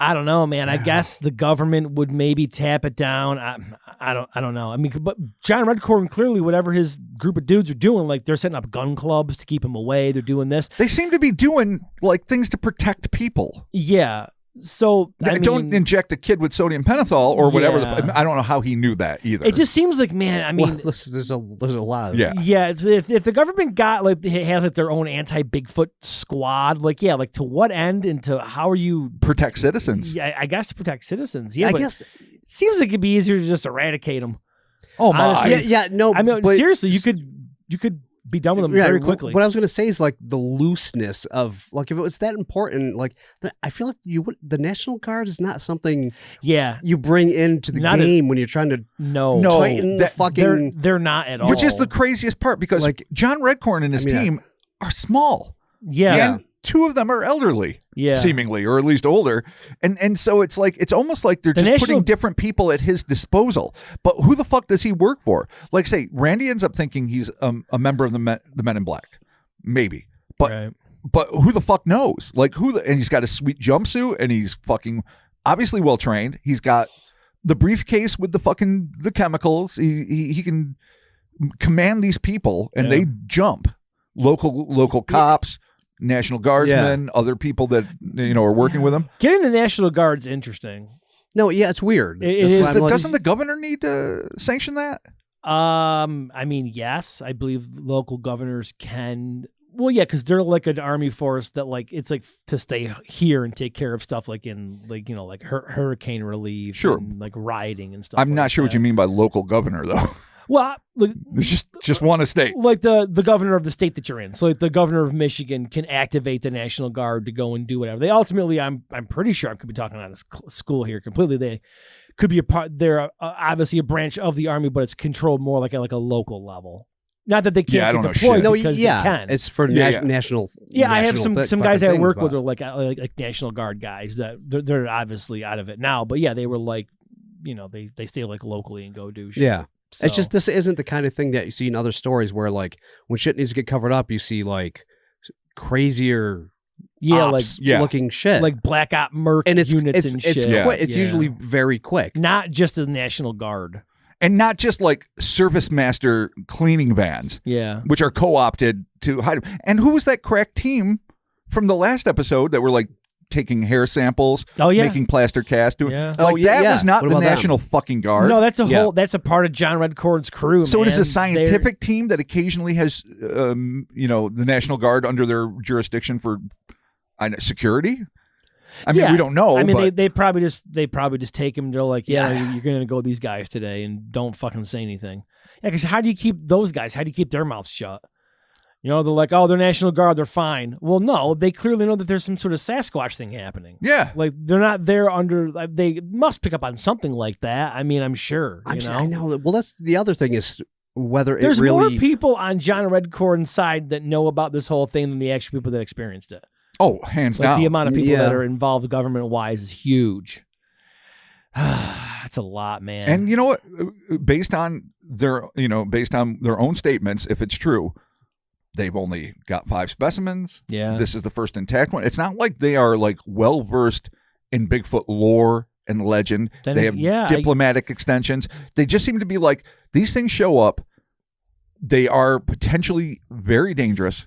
I don't know, man. I guess the government would maybe tap it down. I don't know. I mean, but John Redcorn, clearly, whatever his group of dudes are doing, like they're setting up gun clubs to keep him away. They're doing this. They seem to be doing like things to protect people. Yeah. So don't inject a kid with sodium pentothal or whatever. Yeah. I don't know how he knew that either. It just seems like, man. I mean, well, there's a lot of yeah. It's, if the government got like has like their own anti-Bigfoot squad, like like to what end and to how are you protect citizens? Yeah, I guess to protect citizens. Yeah, I but guess it seems like it'd be easier to just eradicate them. Oh my! Honestly. No. I mean, but seriously, you could be done with them very quickly. What I was going to say is like the looseness of like if it was that important, like I feel like the National Guard is not something you bring into the game when you're trying to tighten the fucking. They're not at all. Which is the craziest part because like John Redcorn and his team are small. Yeah. And two of them are elderly. Yeah. Seemingly, or at least older. And so it's almost like they're just putting different people at his disposal. But who the fuck does he work for? Like, say, Randy ends up thinking he's a member of the Men in Black. Maybe. But who the fuck knows? Like, and he's got a sweet jumpsuit, and he's fucking obviously well trained. He's got the briefcase with the chemicals. He can command these people, and they jump. Local cops. National Guardsmen, other people that are working with them. Getting the National Guard's interesting. No, it's weird. Doesn't the governor need to sanction that? I mean, yes, I believe local governors can. Well, yeah, because they're like an army force that like it's like to stay here and take care of stuff like in like like hurricane relief, and like rioting and stuff. I'm not sure what you mean by local governor though. Well, like, just one state, like the governor of the state that you're in. So, like the governor of Michigan can activate the National Guard to go and do whatever. They ultimately, I'm pretty sure I could be talking out of school here completely. They could be a part. They're obviously a branch of the army, but it's controlled more like at a local level. Not that they can't get deployed because they can. It's for national. Yeah, I have some guys I work with are like National Guard guys that they're obviously out of it now. But yeah, they were like, they stay like locally and go do shit. Yeah. So. It's just this isn't the kind of thing that you see in other stories where like when shit needs to get covered up, you see like crazier looking shit. Like black op merc units and shit. It's usually very quick. Not just the National Guard. And not just like service master cleaning vans. Yeah. Which are co-opted to hide. And who was that crack team from the last episode that were like taking hair samples, making plaster casts. That was not the National fucking Guard. No, that's that's a part of John Redcorn's crew. So it is a scientific team that occasionally has, the National Guard under their jurisdiction for security. I mean, we don't know. I mean, they probably just take him. They're like, you're going to go with these guys today, and don't fucking say anything. Yeah, because how do you keep those guys? How do you keep their mouths shut? They're like, oh, they're National Guard, they're fine. Well, no, they clearly know that there's some sort of Sasquatch thing happening. Yeah. Like, they're not there they must pick up on something like that. I mean, I'm sure. I know. Well, that's the other thing is whether there's it really... more people on John Redcorn's side that know about this whole thing than the actual people that experienced it. Oh, hands down. The amount of people that are involved government-wise is huge. That's a lot, man. And you know what? Based on their own statements, if it's true, they've only got 5 specimens. Yeah. This is the first intact one. It's not like they are like well-versed in Bigfoot lore and legend. They have diplomatic extensions. They just seem to be like, these things show up. They are potentially very dangerous,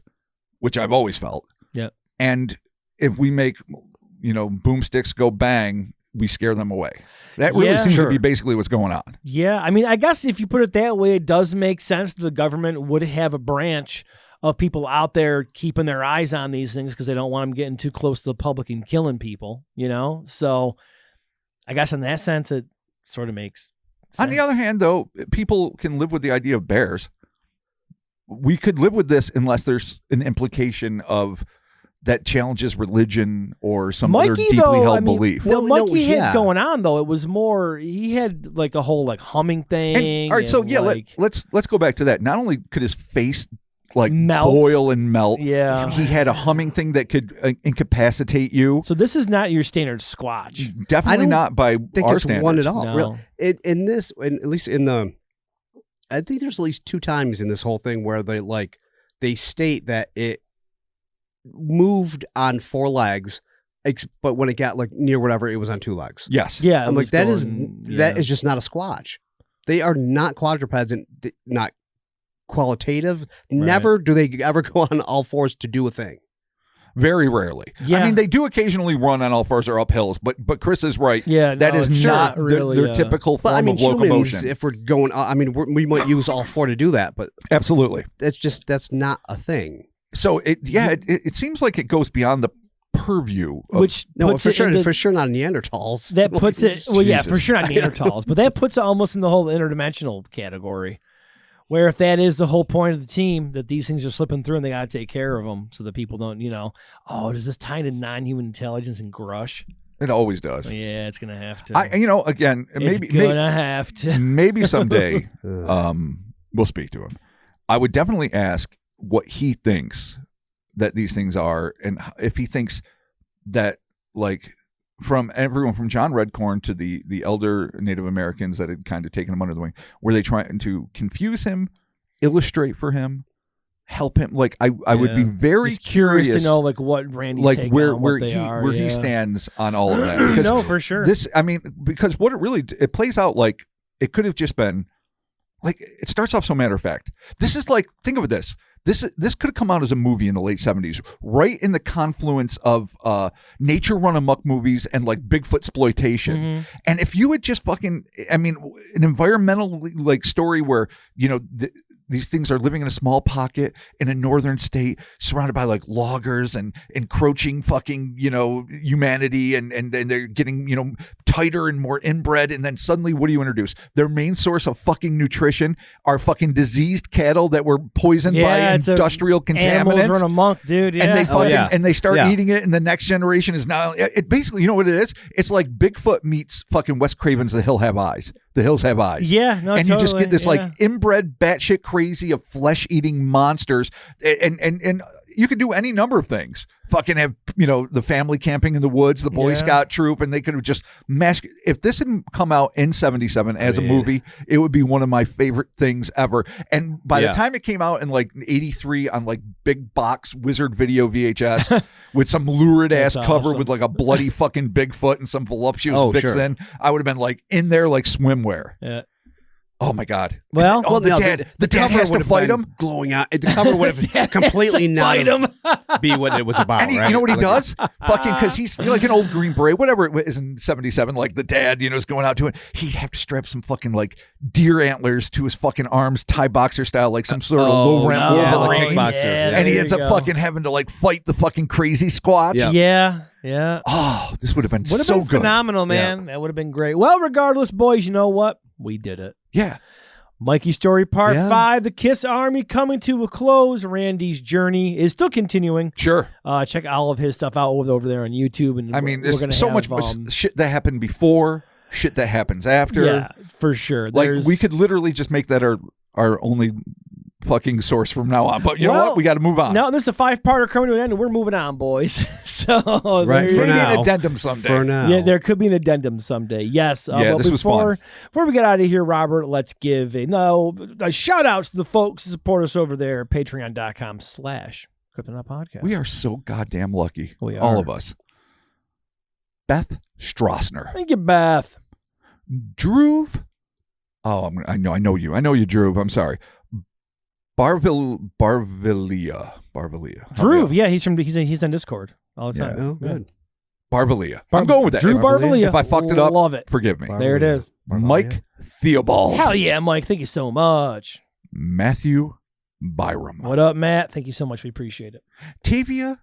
which I've always felt. Yeah. And if we make, boomsticks go bang, we scare them away. That really seems to be basically what's going on. Yeah. I mean, I guess if you put it that way, it does make sense that the government would have a branch of people out there keeping their eyes on these things because they don't want them getting too close to the public and killing people, So I guess in that sense, it sort of makes sense. On the other hand, though, people can live with the idea of bears. We could live with this unless there's an implication of that challenges religion or some other deeply held belief. What Mikey had going on, though, it was more, he had like a whole like humming thing. All right, so let's go back to that. Not only could his face like boil and melt. Yeah. He had a humming thing that could incapacitate you. So this is not your standard Squatch. Definitely not by think our it's standards. one at all. No. At least there's at least 2 times in this whole thing where they state that it moved on 4 legs but when it got like near whatever, it was on 2 legs. Yes. Yeah, it I'm like, was that is going- that yeah. is just not a Squatch. They are not quadrupeds and not qualitative. Never do they ever go on all fours to do a thing. Very rarely. Yeah. I mean, they do occasionally run on all fours or up hills, but Chris is right. Yeah, that no, is it's not really, their typical But form I mean, of humans, locomotion. if we're going, I mean, we might use all 4 to do that, but Absolutely. that's not a thing. So it seems like it goes beyond the purview of, which No, puts for it sure, into- for sure not Neanderthals. that puts it well, yeah, for Jesus. sure not Neanderthals, but that puts it almost in the whole interdimensional category. Where if that is the whole point of the team, that these things are slipping through and they got to take care of them so that people don't, does this tie into non-human intelligence and Grush? it always does. Yeah, it's gonna have to. Again, it's maybe gonna have to. maybe someday Ugh. we'll speak to him. I would definitely ask what he thinks that these things are, and if he thinks that, like, from everyone from John Redcorn to the elder Native Americans that had kind of taken him under the wing, were they trying to confuse him, illustrate for him, help him? Like, I would be very Just curious to know like what Randy's like take where on, what they he are, where yeah. he stands on all of that. Because No, for sure. this, I mean, because what it plays out like it could have just been like, it starts off so matter of fact. This is like, think of this. This could have come out as a movie in the late 70s, right in the confluence of nature run amok movies and like Bigfoot exploitation. Mm-hmm. And if you had just an environmental like story where, these things are living in a small pocket in a northern state surrounded by like loggers and encroaching fucking, humanity and they're getting, tighter and more inbred. And then suddenly what do you introduce? Their main source of fucking nutrition are fucking diseased cattle that were poisoned by it's industrial animals contaminants. run amok, dude. Yeah. And they fucking and they start Yeah. eating it, and the next generation is now. It basically, you know what it is? It's like Bigfoot meets fucking Wes Craven's The Hills Have Eyes. The Hills Have Eyes. Yeah, no, and you just get this totally, like inbred, batshit crazy of flesh-eating monsters, and you could do any number of things. Fucking have the family camping in the woods, the Boy Yeah. Scout troop, and they could have just masked. If this had come out in '77 as a movie, it would be one of my favorite things ever. And by the time it came out in like '83 on like big box Wizard Video VHS with some lurid ass That's cover awesome. with like a bloody fucking Bigfoot and some voluptuous Oh, vixen, I would have been like in there like swimwear. Yeah. Oh my god! Well, the dad cover has to would have fight been him. glowing out. The cover would have completely not fight him. be what it was about. And right? you know what he Like, does? Fucking, because he's like an old Green Beret, whatever it is in '77. Like the dad, is going out to it. He'd have to strap some fucking like deer antlers to his fucking arms, Thai boxer style, like some sort of low rent yeah, the Wolverine. kickboxer. Yeah, And he there ends you up go. fucking having to like fight the fucking crazy Squatch. Yeah. Yeah. Oh, this would have been Would have so been good. phenomenal, man. That would have been great. Well, regardless, boys, you know what? We did it. Yeah. Mikey Story Part Yeah. 5, the Kiss Army coming to a close. Randy's journey is still continuing. Sure. Check all of his stuff out over there on YouTube. And I mean, we're gonna there's so have, much shit that happened before, shit that happens after. Yeah, for sure. Like, There's- we could literally just make that our only fucking source from now on. But you know Well, what? We got to move on. No, this is a 5-parter coming to an end, and we're moving on, boys. So Right, there you for Maybe go. now. an addendum someday. For now. Yeah, there could be an addendum someday. Yes. Yeah, but this was fun. Before we get out of here, Robert, let's give a shout out to the folks who support us over there at patreon.com/Cryptonaut Podcast. We are so goddamn lucky. We All are. of us. Beth Strassner. Thank you, Beth. Druve. Oh, I know you. I know you, Druve. I'm sorry. Barvilia. Drew, yeah, he's on Discord all the time. Oh, good. Barvilia. I'm going with that. Drew If- Barvalia. If I fucked it up, love it. forgive me. There it is. Mike Theobald. Hell yeah, Mike. Thank you so much. Matthew Byram. What up, Matt? Thank you so much. We appreciate it. Tavia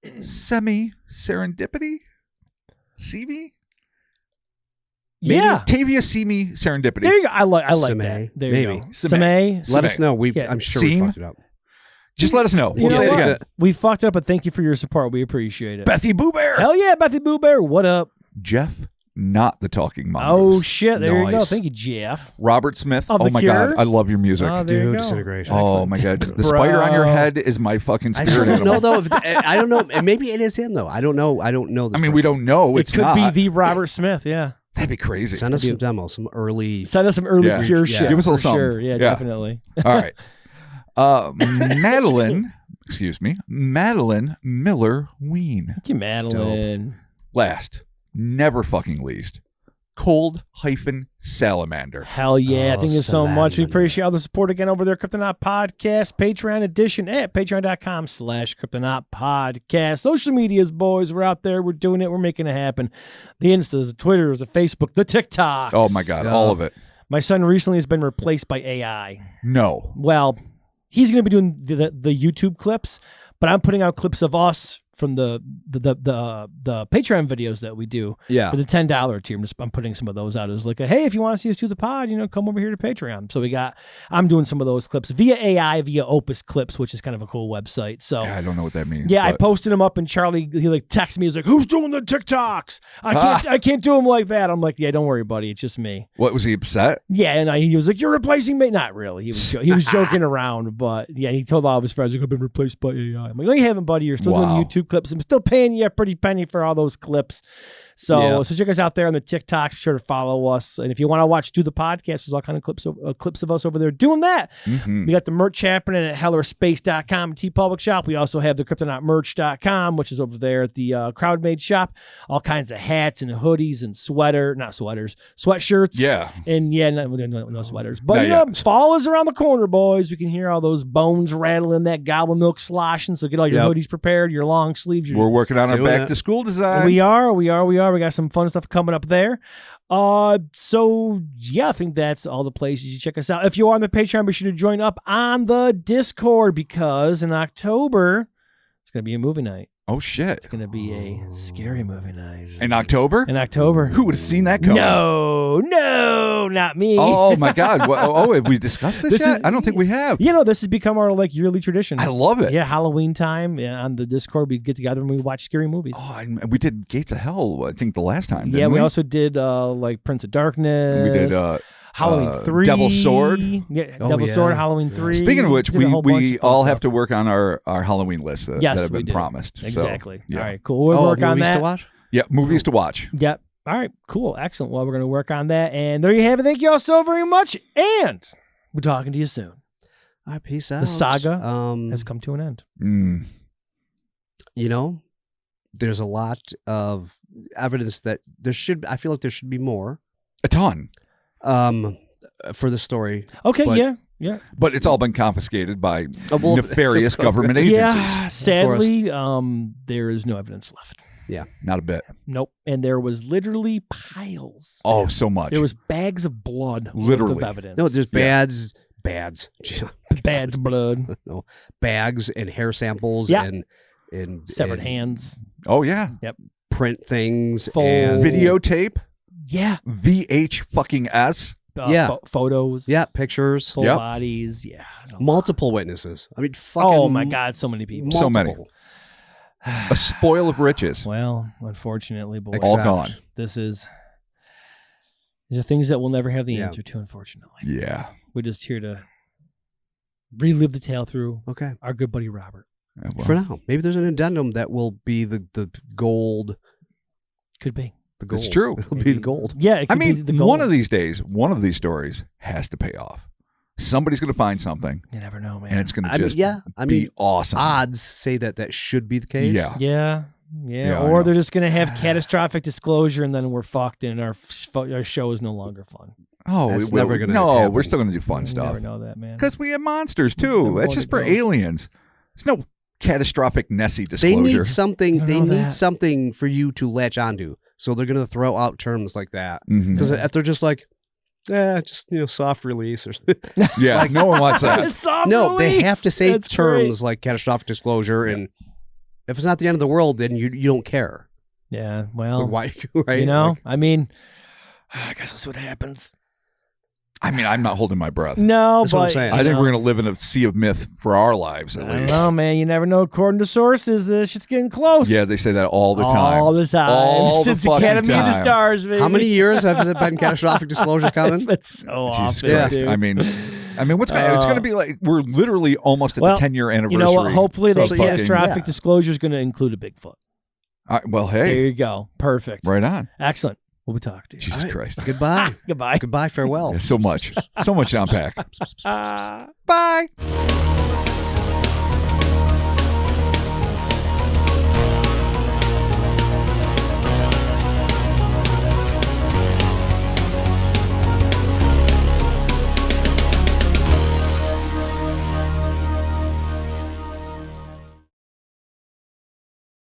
Serendipity? See me? Yeah. Tavia See Me Serendipity. There you go. I like Sime. that. There Maybe. you go. Sime. Sime. Let us know. Yeah. I'm sure we Seam? fucked it up. Just let us know. You We'll know say it what? again. We fucked up, but thank you for your support. We appreciate it. Bethy Boo Bear. Hell yeah, Bethy Boo Bear. What up? Jeff, not the talking mongoose. Oh, shit. There you go. Nice. Thank you, Jeff. Robert Smith. Of Oh The my Cure? God. I love your music. Oh, there you Dude, go. disintegration. Oh Excellent. my God. The spider on your Bro. head is my fucking I spirit still don't animal. know though. I don't know. Maybe it is him though. I don't know. I don't know. This I mean, we person. don't know. It It's could not. be the Robert Smith. Yeah. That'd be crazy. Send us Dude. some demos, some early. Send us some early Yeah. Cure Yeah. shit. Give us a little for sure. something. Yeah, Yeah. definitely. All right. Madeline Madeline Miller Ween. Thank you, Madeline. Last, never fucking least, Cold-Salamander. Hell yeah. Oh, Thank you so much. We Salamander. appreciate all the support again over there. Cryptonaut Podcast, Patreon edition at patreon.com/Cryptonaut Podcast. Social medias, boys. We're out there. We're doing it. We're making it happen. The Instas, the Twitters, the Facebook, the TikToks. Oh my God, all of it. My son recently has been replaced by AI. No. Well, he's going to be doing the YouTube clips, but I'm putting out clips of us from the Patreon videos that we do Yeah. for the $10 tier. I'm putting some of those out as like a, hey, if you want to see us do the pod, come over here to Patreon. So I'm doing some of those clips via AI, via Opus Clips, which is kind of a cool website. So Yeah, I don't know what that means. yeah, I but- posted them up, and Charlie, he like texted me. He's like, "Who's doing the TikToks? I can't do them like that." I'm like, "Yeah, don't worry, buddy. It's just me." What, was he upset? Yeah, and he was like, "You're replacing me." Not really. He was joking around, but yeah, he told all of his friends, like, "I've been replaced by AI." I'm like, "No, you haven't, buddy. You're still Wow. doing YouTube clips. I'm still paying you a pretty penny for all those clips." So check us out there on the TikTok. Be sure to follow us, and if you want to do the podcast, there's all kind of clips of us over there doing that. Mm-hmm. We got the merch happening at hellerspace.com, T-Public Shop. We also have the cryptonautmerch.com, which is over there at the Crowdmade shop. All kinds of hats and hoodies and sweatshirts. Yeah. And yeah, no sweaters. Not But yet. fall is around the corner, boys. We can hear all those bones rattling, that goblin milk sloshing. So get all your hoodies prepared, your long sleeves. We're working on our Doing back it. to school design. We are. We got some fun stuff coming up there. So yeah, I think that's all the places you check us out. If you are on the Patreon, be sure to join up on the Discord, because in October it's gonna be a movie night. Oh, shit. It's gonna be a scary movie night. In October? In October. Who would have seen that coming? No, not me. Oh, my God. Have we discussed this yet? I don't think we have. This has become our yearly tradition. I love it. Yeah, Halloween time on the Discord, we get together and we watch scary movies. Oh, we did Gates of Hell, I think, the last time, didn't Yeah, we? we also did Prince of Darkness. We did Halloween 3. Devil's Sword. Yeah, Oh, Devil's yeah. Sword, Halloween 3. Speaking of which, Did a whole bunch we of fun all stuff. have to work on our Halloween list that Yes, have we been do. promised. So, Exactly. yeah. All right, cool. We'll work on movies that. to watch? Yeah, movies to watch. Yep. All right, cool. Excellent. Well, we're going to work on that. And there you have it. Thank you all so very much. And we're talking to you soon. All right, peace out. The saga Um, has come to an end. There's a lot of evidence that I feel like there should be more A ton. for the story. Okay, But- yeah. But it's all been confiscated by well, nefarious government agencies. Yeah, sadly, there is no evidence left. Not a bit. Nope. And there was literally piles. Oh, so much. There was bags of blood worth Literally. of evidence. No, there's Yeah. bads, bags of blood, no, bags and hair samples Yeah. and severed and hands. Oh, yeah. print things, Full- and Videotape. Yeah. VH fucking S. Yeah. Photos. pictures, Full Yep. bodies. Yeah. multiple witnesses. I mean, fucking Oh my God, so many people. So many. multiple. A spoil of riches. Well, unfortunately, boys, All Except- gone. these are things that we'll never have the Yeah. answer to, unfortunately. Yeah. We're just here to relive the tale through Okay, our good buddy Robert. Well, for now, maybe there's an addendum that will be the gold. Could be. The gold. It's true. It'll be the gold. Yeah, it I could be mean, the goal. one of these days, one of these stories has to pay off. Somebody's going to find something, You never know, man. and it's going to I mean, just I be mean, awesome. odds say that should be the case. Yeah. Yeah. Yeah, I or know. they're just going to have catastrophic disclosure, and then we're fucked, and our show is no longer fun. Oh, That's we will. never gonna No, happen. we're still going to do fun You stuff never know that, man. because we have monsters They're too. born That's just to for grow. aliens. There's no catastrophic Nessie They disclosure. need something. I They know need that. something for you to latch onto. So they're going to throw out terms like that. Mhm. Because if they're just like, just soft release or Yeah, no one wants that. Soft no, they release. have to say That's terms like catastrophic disclosure, and if it's not the end of the world, then you don't care. great. Yeah, well, Why? Right? you know, Like, I mean, I guess that's what happens. I mean, I'm not holding my breath. No, That's but what I'm saying. I think know, we're going to live in a sea of myth for our lives, at I don't least. know, man. You never know. According to sources, this shit's getting close. Yeah, they say that all the time. All the time. All the Since fucking Academy of the time. Stars, baby. how many years has it been catastrophic disclosures coming? It's so Jesus often, Christ. dude. I mean, what's gonna, it's going to be like? We're literally almost at Well, the 10-year anniversary. You know what? Hopefully, that So, yeah, catastrophic yeah. disclosure is going to include a Bigfoot. Well, There hey, you go. Perfect. right on. Excellent. We'll be talking to you. Jesus All right. Christ. Goodbye. Goodbye. Goodbye. Farewell. Yeah, so much to unpack. Ah. Bye.